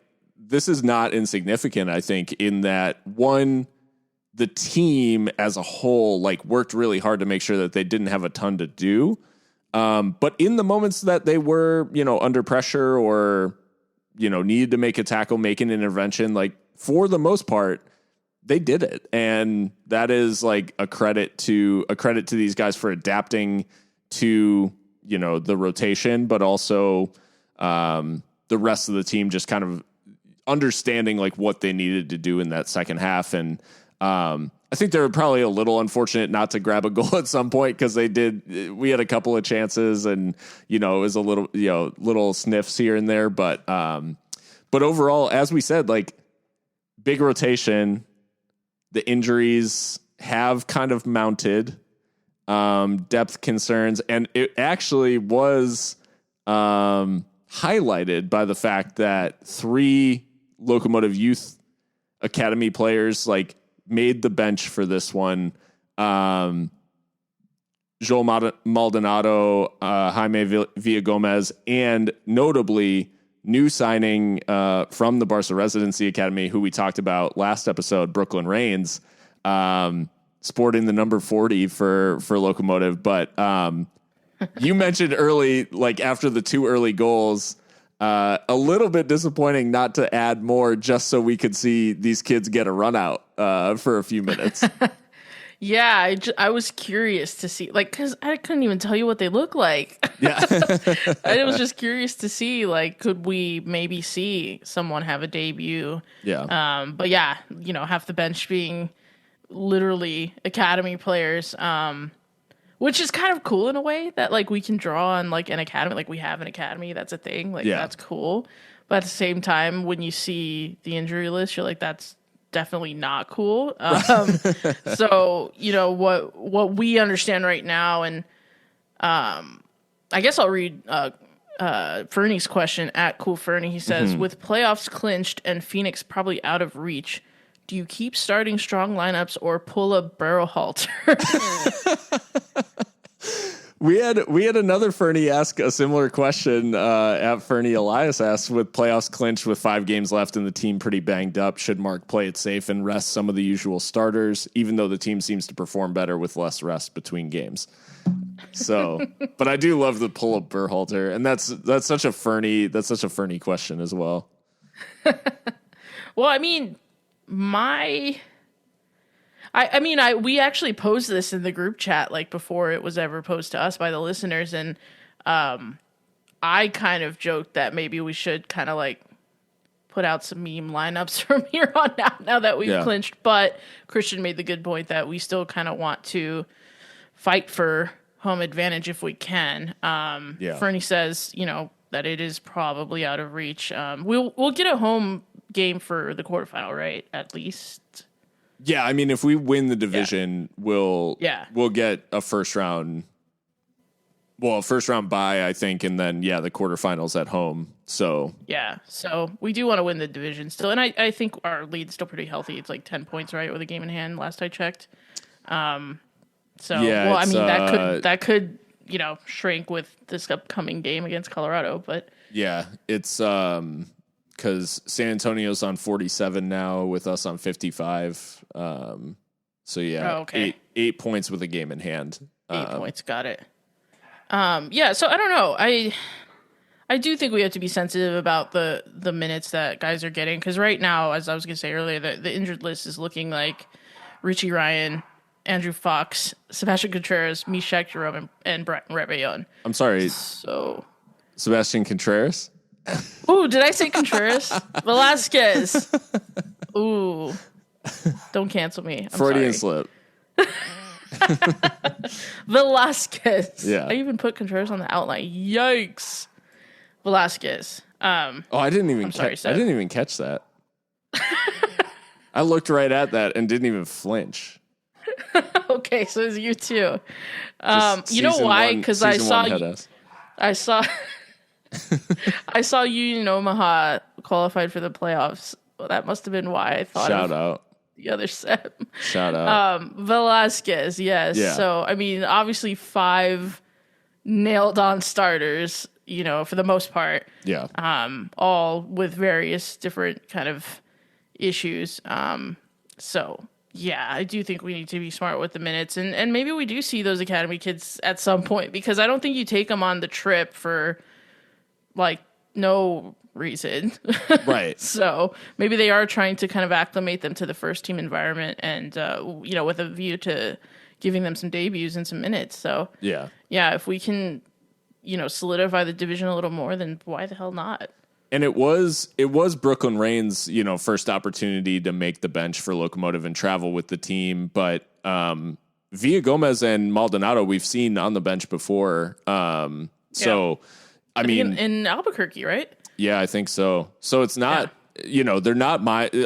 this is not insignificant, I think, in that one, the team as a whole, like worked really hard to make sure that they didn't have a ton to do. But in the moments that they were, you know, under pressure or, you know, needed to make a tackle, make an intervention, like for the most part, they did it. And that is like a credit to these guys for adapting to, you know, the rotation, but also, the rest of the team just kind of understanding like what they needed to do in that second half. And, I think they were probably a little unfortunate not to grab a goal at some point because we had a couple of chances and, you know, it was a little, you know, little sniffs here and there. But overall, as we said, like big rotation, the injuries have kind of mounted, depth concerns. And it actually was, highlighted by the fact that 3 Locomotive Youth Academy players, like, made the bench for this one. Joel Maldonado, Jaime Villagomez, and notably new signing from the Barca Residency Academy, who we talked about last episode, Brooklyn Reigns, sporting the number 40 for Locomotive. But you mentioned early, like after the 2 early goals, a little bit disappointing not to add more just so we could see these kids get a run out for a few minutes. Yeah, I was curious to see, like, because I couldn't even tell you what they look like. Yeah. I was just curious to see, like, could we maybe see someone have a debut? Yeah. But yeah, you know, half the bench being literally academy players, which is kind of cool in a way that, like, we can draw on, like, an academy. Like, we have an academy. That's a thing. Like, that's cool. But at the same time, when you see the injury list, you're like, that's definitely not cool. So, you know, what we understand right now, and I guess I'll read Fernie's question at Cool Fernie. He says, with playoffs clinched and Phoenix probably out of reach, do you keep starting strong lineups or pull a barrel halter? We had another Fernie ask a similar question at Fernie Elias asked, with playoffs clinched with 5 games left and the team pretty banged up, should Mark play it safe and rest some of the usual starters, even though the team seems to perform better with less rest between games? So, but I do love the pull up Berhalter, and that's such a Fernie question as well. Well, I mean, we actually posed this in the group chat, like, before it was ever posed to us by the listeners. And, I kind of joked that maybe we should kind of like put out some meme lineups from here on out now that we've clinched. But Christian made the good point that we still kind of want to fight for home advantage if we can. Fernie says, that it is probably out of reach. We'll get a home game for the quarterfinal, right? At least. Yeah, I mean, if we win the division, we'll get a first round bye, I think, and then the quarterfinals at home. So so we do want to win the division still, and I think our lead's still pretty healthy. It's like 10 points, right, with a game in hand. Last I checked. That could shrink with this upcoming game against Colorado, but it's because San Antonio's on 47 now with us on 55. Eight points with a game in hand. 8 points, got it. So I don't know. I do think we have to be sensitive about the minutes that guys are getting, because right now, as I was going to say earlier, the injured list is looking like Richie Ryan, Andrew Fox, Sebastian Contreras, Mishak Jerome, and Bratton Rebellon. I'm sorry. So Sebastian Contreras? Ooh, did I say Contreras? Velasquez. Ooh. Don't cancel me. I'm Freudian sorry. slip. Velasquez. Yeah. I even put Contreras on the outline. Yikes. Velasquez. I didn't even catch that. I looked right at that and didn't even flinch. Okay, so it's you too. You know why? Because I saw Union Omaha qualified for the playoffs. Well, that must have been why I thought Shout out. The other set. Shout out. Velasquez, yes. Yeah. So, I mean, obviously 5 nailed on starters, for the most part. Yeah. All with various different kind of issues. I do think we need to be smart with the minutes, and maybe we do see those academy kids at some point, because I don't think you take them on the trip for no reason. Right. So maybe they are trying to kind of acclimate them to the first team environment, and with a view to giving them some debuts and some minutes. So if we can solidify the division a little more, then why the hell not? And it was Brooklyn Rain's, first opportunity to make the bench for Locomotive and travel with the team. But Villa Gomez and Maldonado we've seen on the bench before. I mean, in Albuquerque, right? Yeah, I think so. So it's not, they're not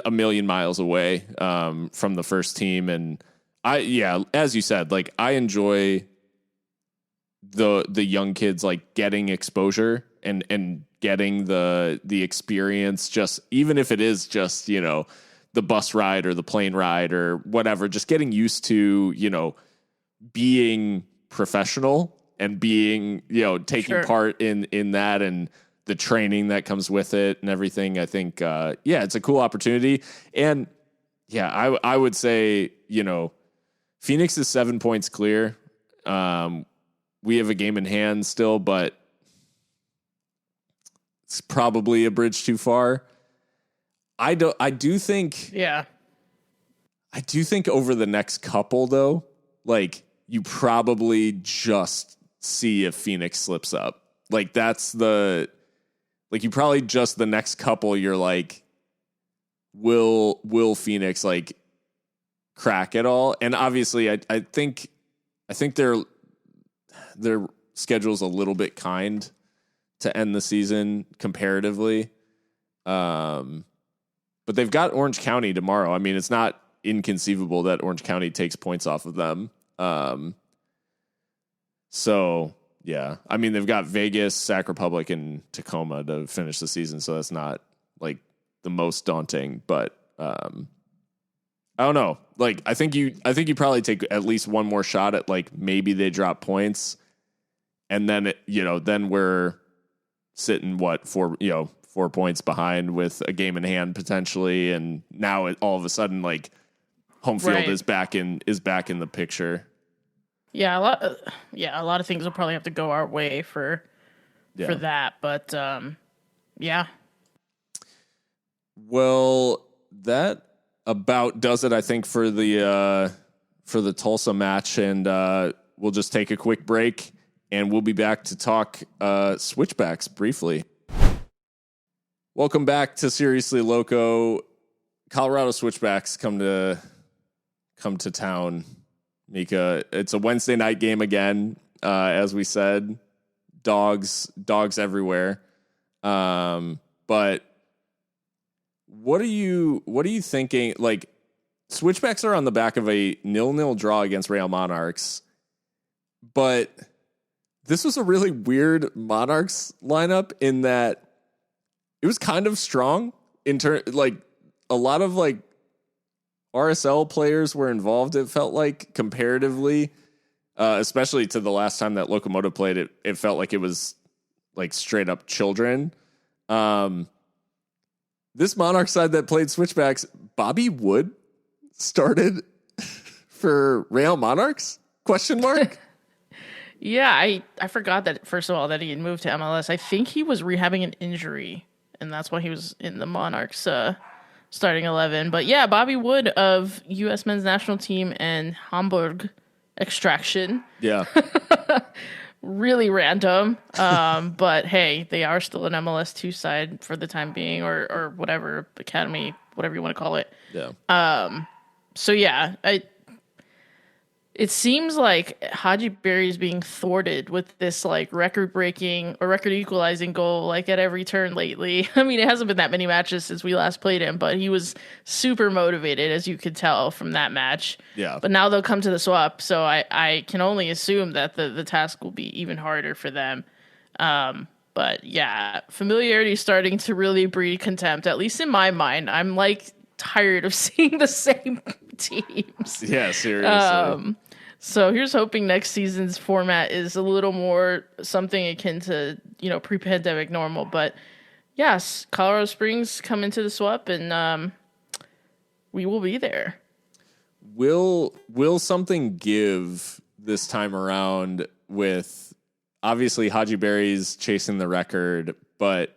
a million miles away from the first team. And as you said, I enjoy the young kids getting exposure and getting the experience, just even if it is just the bus ride or the plane ride or whatever, just getting used to being professional and being taking part in that, and the training that comes with it and everything. I think it's a cool opportunity. And I would say Phoenix is 7 points clear. We have a game in hand still, but it's probably a bridge too far. I do think over the next couple, though, you probably just see if Phoenix slips up. That's you probably just the next couple, you're will Phoenix crack it all? And obviously I think their schedule's a little bit kind to end the season comparatively. But they've got Orange County tomorrow. I mean, it's not inconceivable that Orange County takes points off of them. I mean, they've got Vegas, Sac Republic, and Tacoma to finish the season. So that's not the most daunting, but I don't know. I think you probably take at least one more shot at maybe they drop points, and then then we're sitting 4 points behind with a game in hand potentially, and now all of a sudden home field is back in the picture. Yeah, a lot of things will probably have to go our way for that, but Well, that about does it, I think, for the Tulsa match, and we'll just take a quick break, and we'll be back to talk Switchbacks briefly. Welcome back to Seriously Loco. Colorado Switchbacks come to town. Mikka, it's a Wednesday night game again. As we said, dogs everywhere. But what are you thinking? Like, Switchbacks are on the back of a 0-0 draw against Real Monarchs, but this was a really weird Monarchs lineup in that it was kind of strong like a lot of like RSL players were involved. It felt like comparatively, especially to the last time that Locomotive played it, it felt like it was like straight up children. This Monarch side that played Switchbacks, Bobby Wood started for Real Monarchs? Question mark. Yeah, I forgot that, first of all, that he had moved to MLS. I think he was rehabbing an injury, and that's why he was in the Monarchs starting 11. But yeah, Bobby Wood of U.S. men's national team and Hamburg extraction. Yeah. Really random. But hey, they are still an MLS 2 side for the time being, or whatever, academy, whatever you want to call it. Yeah. So yeah, it seems like Haji Berry is being thwarted with this like record equalizing goal like at every turn lately. I mean, it hasn't been that many matches since we last played him, but he was super motivated, as you could tell from that match. Yeah. But now they'll come to the swap, so I can only assume that the task will be even harder for them. But yeah, familiarity is starting to really breed contempt, at least in my mind. I'm like tired of seeing the same teams. Yeah, seriously. So here's hoping next season's format is a little more something akin to, pre-pandemic normal. But yes, Colorado Springs come into the swap, and we will be there. Will something give this time around with, obviously, Haji Berry's chasing the record, but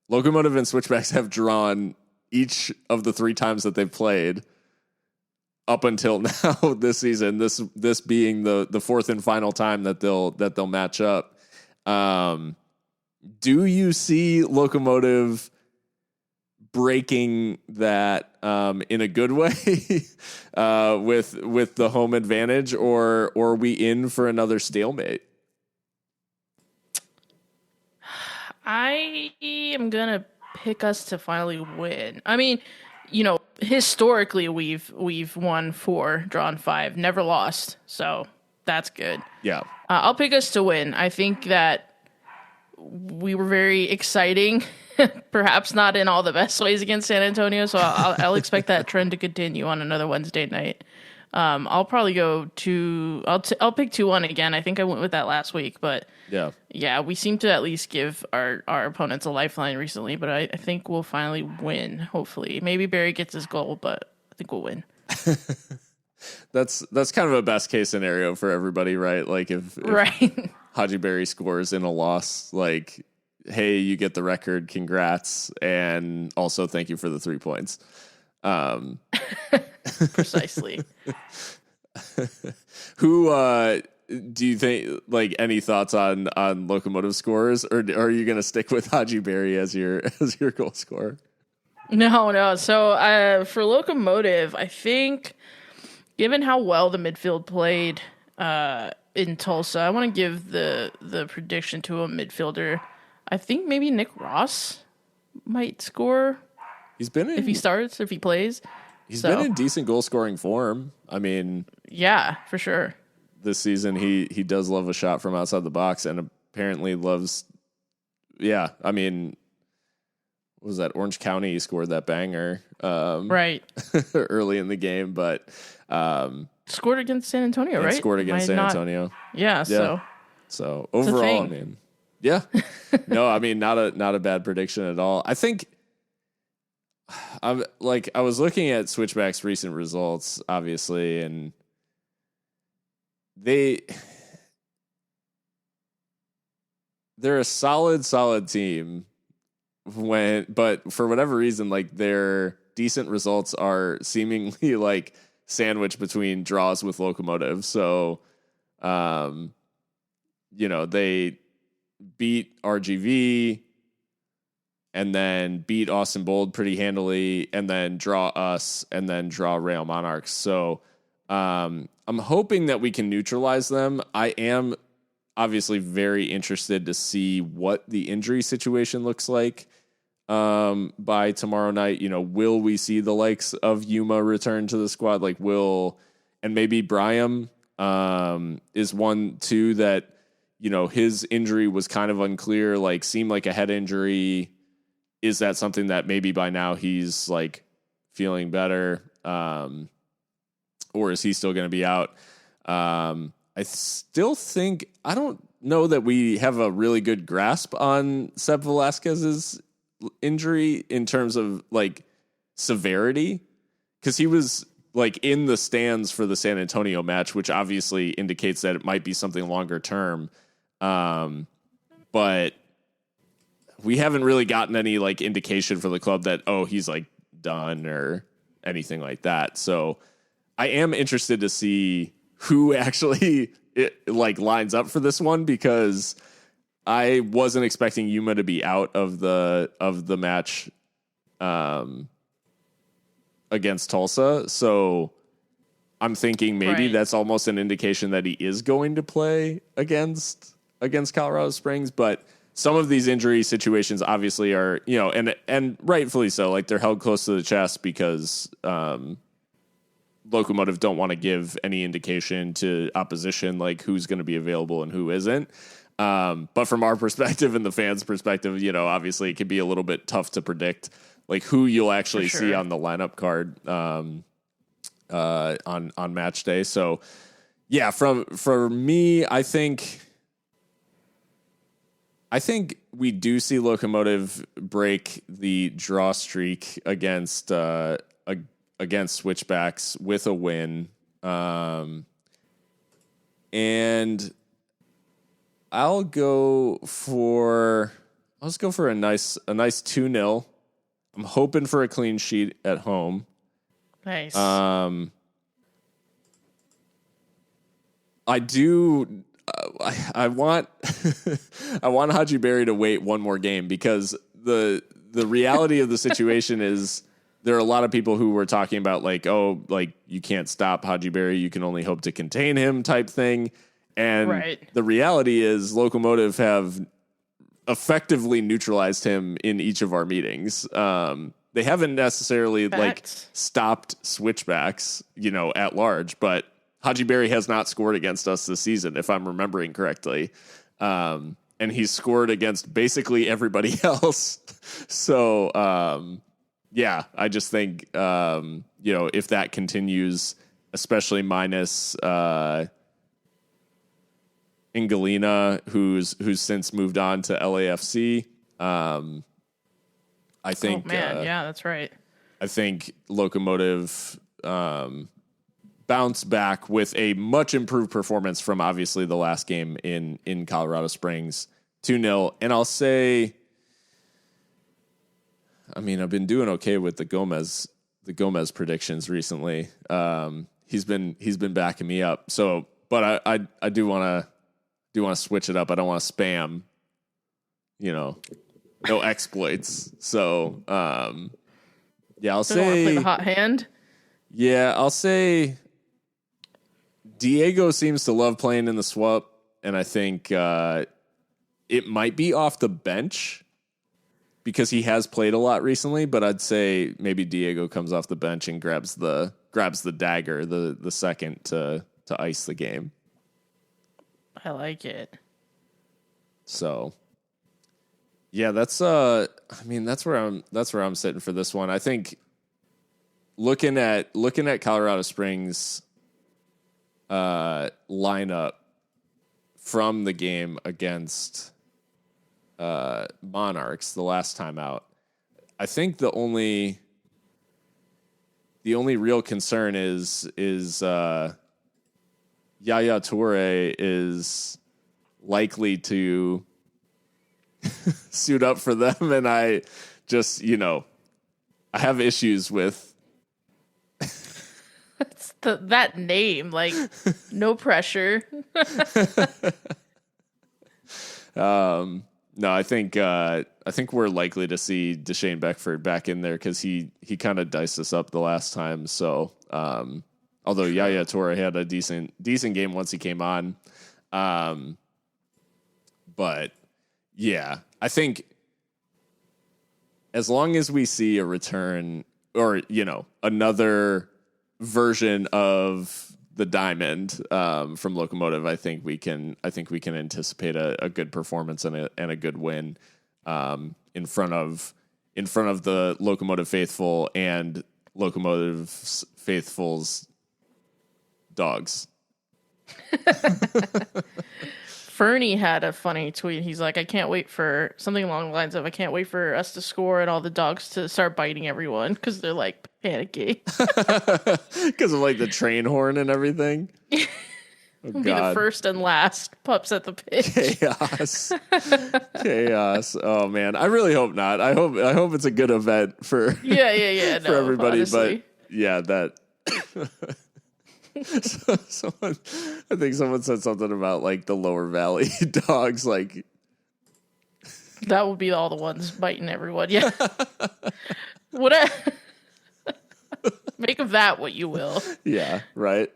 Locomotive and Switchbacks have drawn each of the 3 times that they've played up until now this season, this being the 4th and final time that they'll match up. Do you see Locomotive breaking that in a good way with the home advantage, or are we in for another stalemate? I am gonna pick us to finally win. I mean, historically we've won 4, drawn 5, never lost, so that's good. Yeah. I'll pick us to win. I think that we were very exciting, perhaps not in all the best ways against San Antonio, so I'll expect that trend to continue on another Wednesday night. I'll probably go to I'll pick 2-1 again. I think I went with that last week, but yeah, we seem to at least give our opponents a lifeline recently. But I think we'll finally win. Hopefully, maybe Barry gets his goal, but I think we'll win. That's kind of a best case scenario for everybody, right? Like if right. Haji Berry scores in a loss, like, hey, you get the record, congrats, and also thank you for the 3 points. Precisely. Who do you think, like, any thoughts on Locomotive scores, or are you going to stick with Haji Berry as your goal scorer? No. So for Locomotive, I think, given how well the midfield played in Tulsa, I want to give the prediction to a midfielder. I think maybe Nick Ross might score. He's been in, if he starts, if he plays. He's been in decent goal scoring form. I mean, yeah, for sure. This season, he does love a shot from outside the box, and apparently loves. Yeah, I mean, what was that? Orange County, he scored that banger, right, early in the game, but scored against San Antonio, right? Scored against San Antonio. Yeah. So overall, I mean, yeah, no, I mean, not a bad prediction at all. I think. I was looking at Switchbacks' recent results, obviously, and they're a solid team but for whatever reason, like, their decent results are seemingly like sandwiched between draws with Locomotive. So, they beat RGV and then beat Austin Bold pretty handily, and then draw us, and then draw Rail Monarchs. So I'm hoping that we can neutralize them. I am obviously very interested to see what the injury situation looks like by tomorrow night. Will we see the likes of Yuma return to the squad? And maybe Bryam is one too that, his injury was kind of unclear, seemed like a head injury. Is that something that maybe by now he's feeling better? Or is he still going to be out? I still think, I don't know that we have a really good grasp on Seb Velasquez's injury in terms of severity, because he was in the stands for the San Antonio match, which obviously indicates that it might be something longer term. But we haven't really gotten any indication for the club that, he's done or anything like that. So I am interested to see who actually lines up for this one, because I wasn't expecting Yuma to be out of the match against Tulsa. So I'm thinking maybe that's almost an indication that he is going to play against Colorado Springs. But some of these injury situations obviously are, and rightfully so, they're held close to the chest because Locomotive don't want to give any indication to opposition who's going to be available and who isn't. But from our perspective and the fans' perspective, obviously it can be a little bit tough to predict who you'll actually see on the lineup card on match day. So yeah, for me, I think we do see Locomotive break the draw streak against Switchbacks with a win. And I'll go for a nice 2-0. I'm hoping for a clean sheet at home. Nice. I do. I want I want Haji Berry to wait one more game, because the reality of the situation is there are a lot of people who were talking about you can't stop Haji Berry, you can only hope to contain him type thing. And the reality is Locomotive have effectively neutralized him in each of our meetings. They haven't necessarily stopped Switchbacks, at large, but Haji Berry has not scored against us this season, if I'm remembering correctly. And he's scored against basically everybody else. So, I just think, if that continues, especially minus Ingalina, who's since moved on to LAFC. I think. Oh man, yeah, that's right. I think Locomotive bounce back with a much improved performance from obviously the last game in Colorado Springs, 2-0. And I'll say, I've been doing okay with the Gomez predictions recently. He's been backing me up. So, but I do want to switch it up. I don't want to spam, no exploits. So, I'll say, want to play the hot hand. Yeah, I'll say Diego seems to love playing in the swap, and I think it might be off the bench because he has played a lot recently. But I'd say maybe Diego comes off the bench and grabs the dagger, the second to ice the game. I like it. So, yeah, that's where I'm sitting for this one. I think looking at Colorado Springs lineup from the game against Monarchs the last time out, I think the only real concern is Yaya Toure is likely to suit up for them, and I just, I have issues with that name, no pressure. No, I think we're likely to see Deshane Beckford back in there because he kind of diced us up the last time. So, although Yaya Toure had a decent game once he came on, but yeah, I think as long as we see a return or another version of the diamond from Locomotive, I think we can anticipate a good performance and a good win in front of the Locomotive faithful and Locomotive faithful's dogs. Fernie had a funny tweet. He's like, I can't wait for something along the lines of, I can't wait for us to score and all the dogs to start biting everyone because they're like panicky. Because of like the train horn and everything. Be the first and last pups at the pitch. Chaos. Oh man, I really hope not. I hope it's a good event for for everybody. Honestly. But yeah, that. I think someone said something about like the lower valley dogs. Like that would be all the ones biting everyone. Yeah. Make of that what you will. Yeah. Right.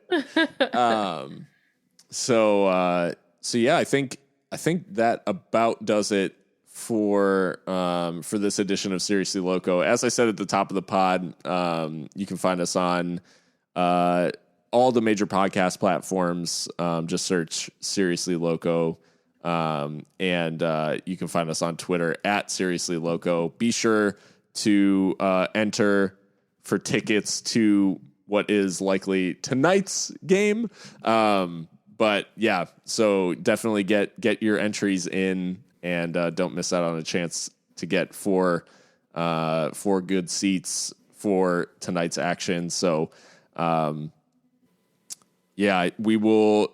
So yeah, I think that about does it for this edition of Seriously Loco. As I said at the top of the pod, you can find us on all the major podcast platforms. Just search Seriously Loco, and you can find us on Twitter at Seriously Loco. Be sure to enter for tickets to what is likely tonight's game. But yeah, so definitely get your entries in, and don't miss out on a chance to get four good seats for tonight's action. So, yeah, we will.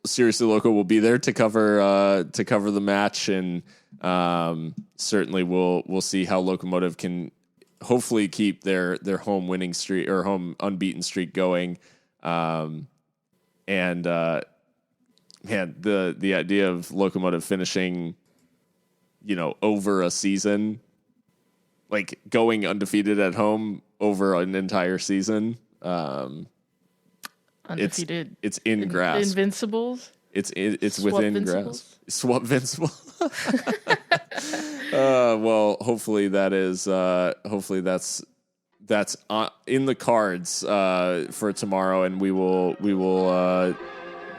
Seriously Loco will be there to cover the match, and certainly we'll see how Locomotive can hopefully keep their home winning streak or home unbeaten streak going. And man, the idea of Locomotive finishing, over a season, like going undefeated at home over an entire season. Undefeated. It's in grasp. Invincibles. It's within grasp. Swap Vincible. Well, hopefully that's in the cards for tomorrow, and we will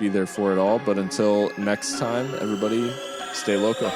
be there for it all. But until next time, everybody, stay loco.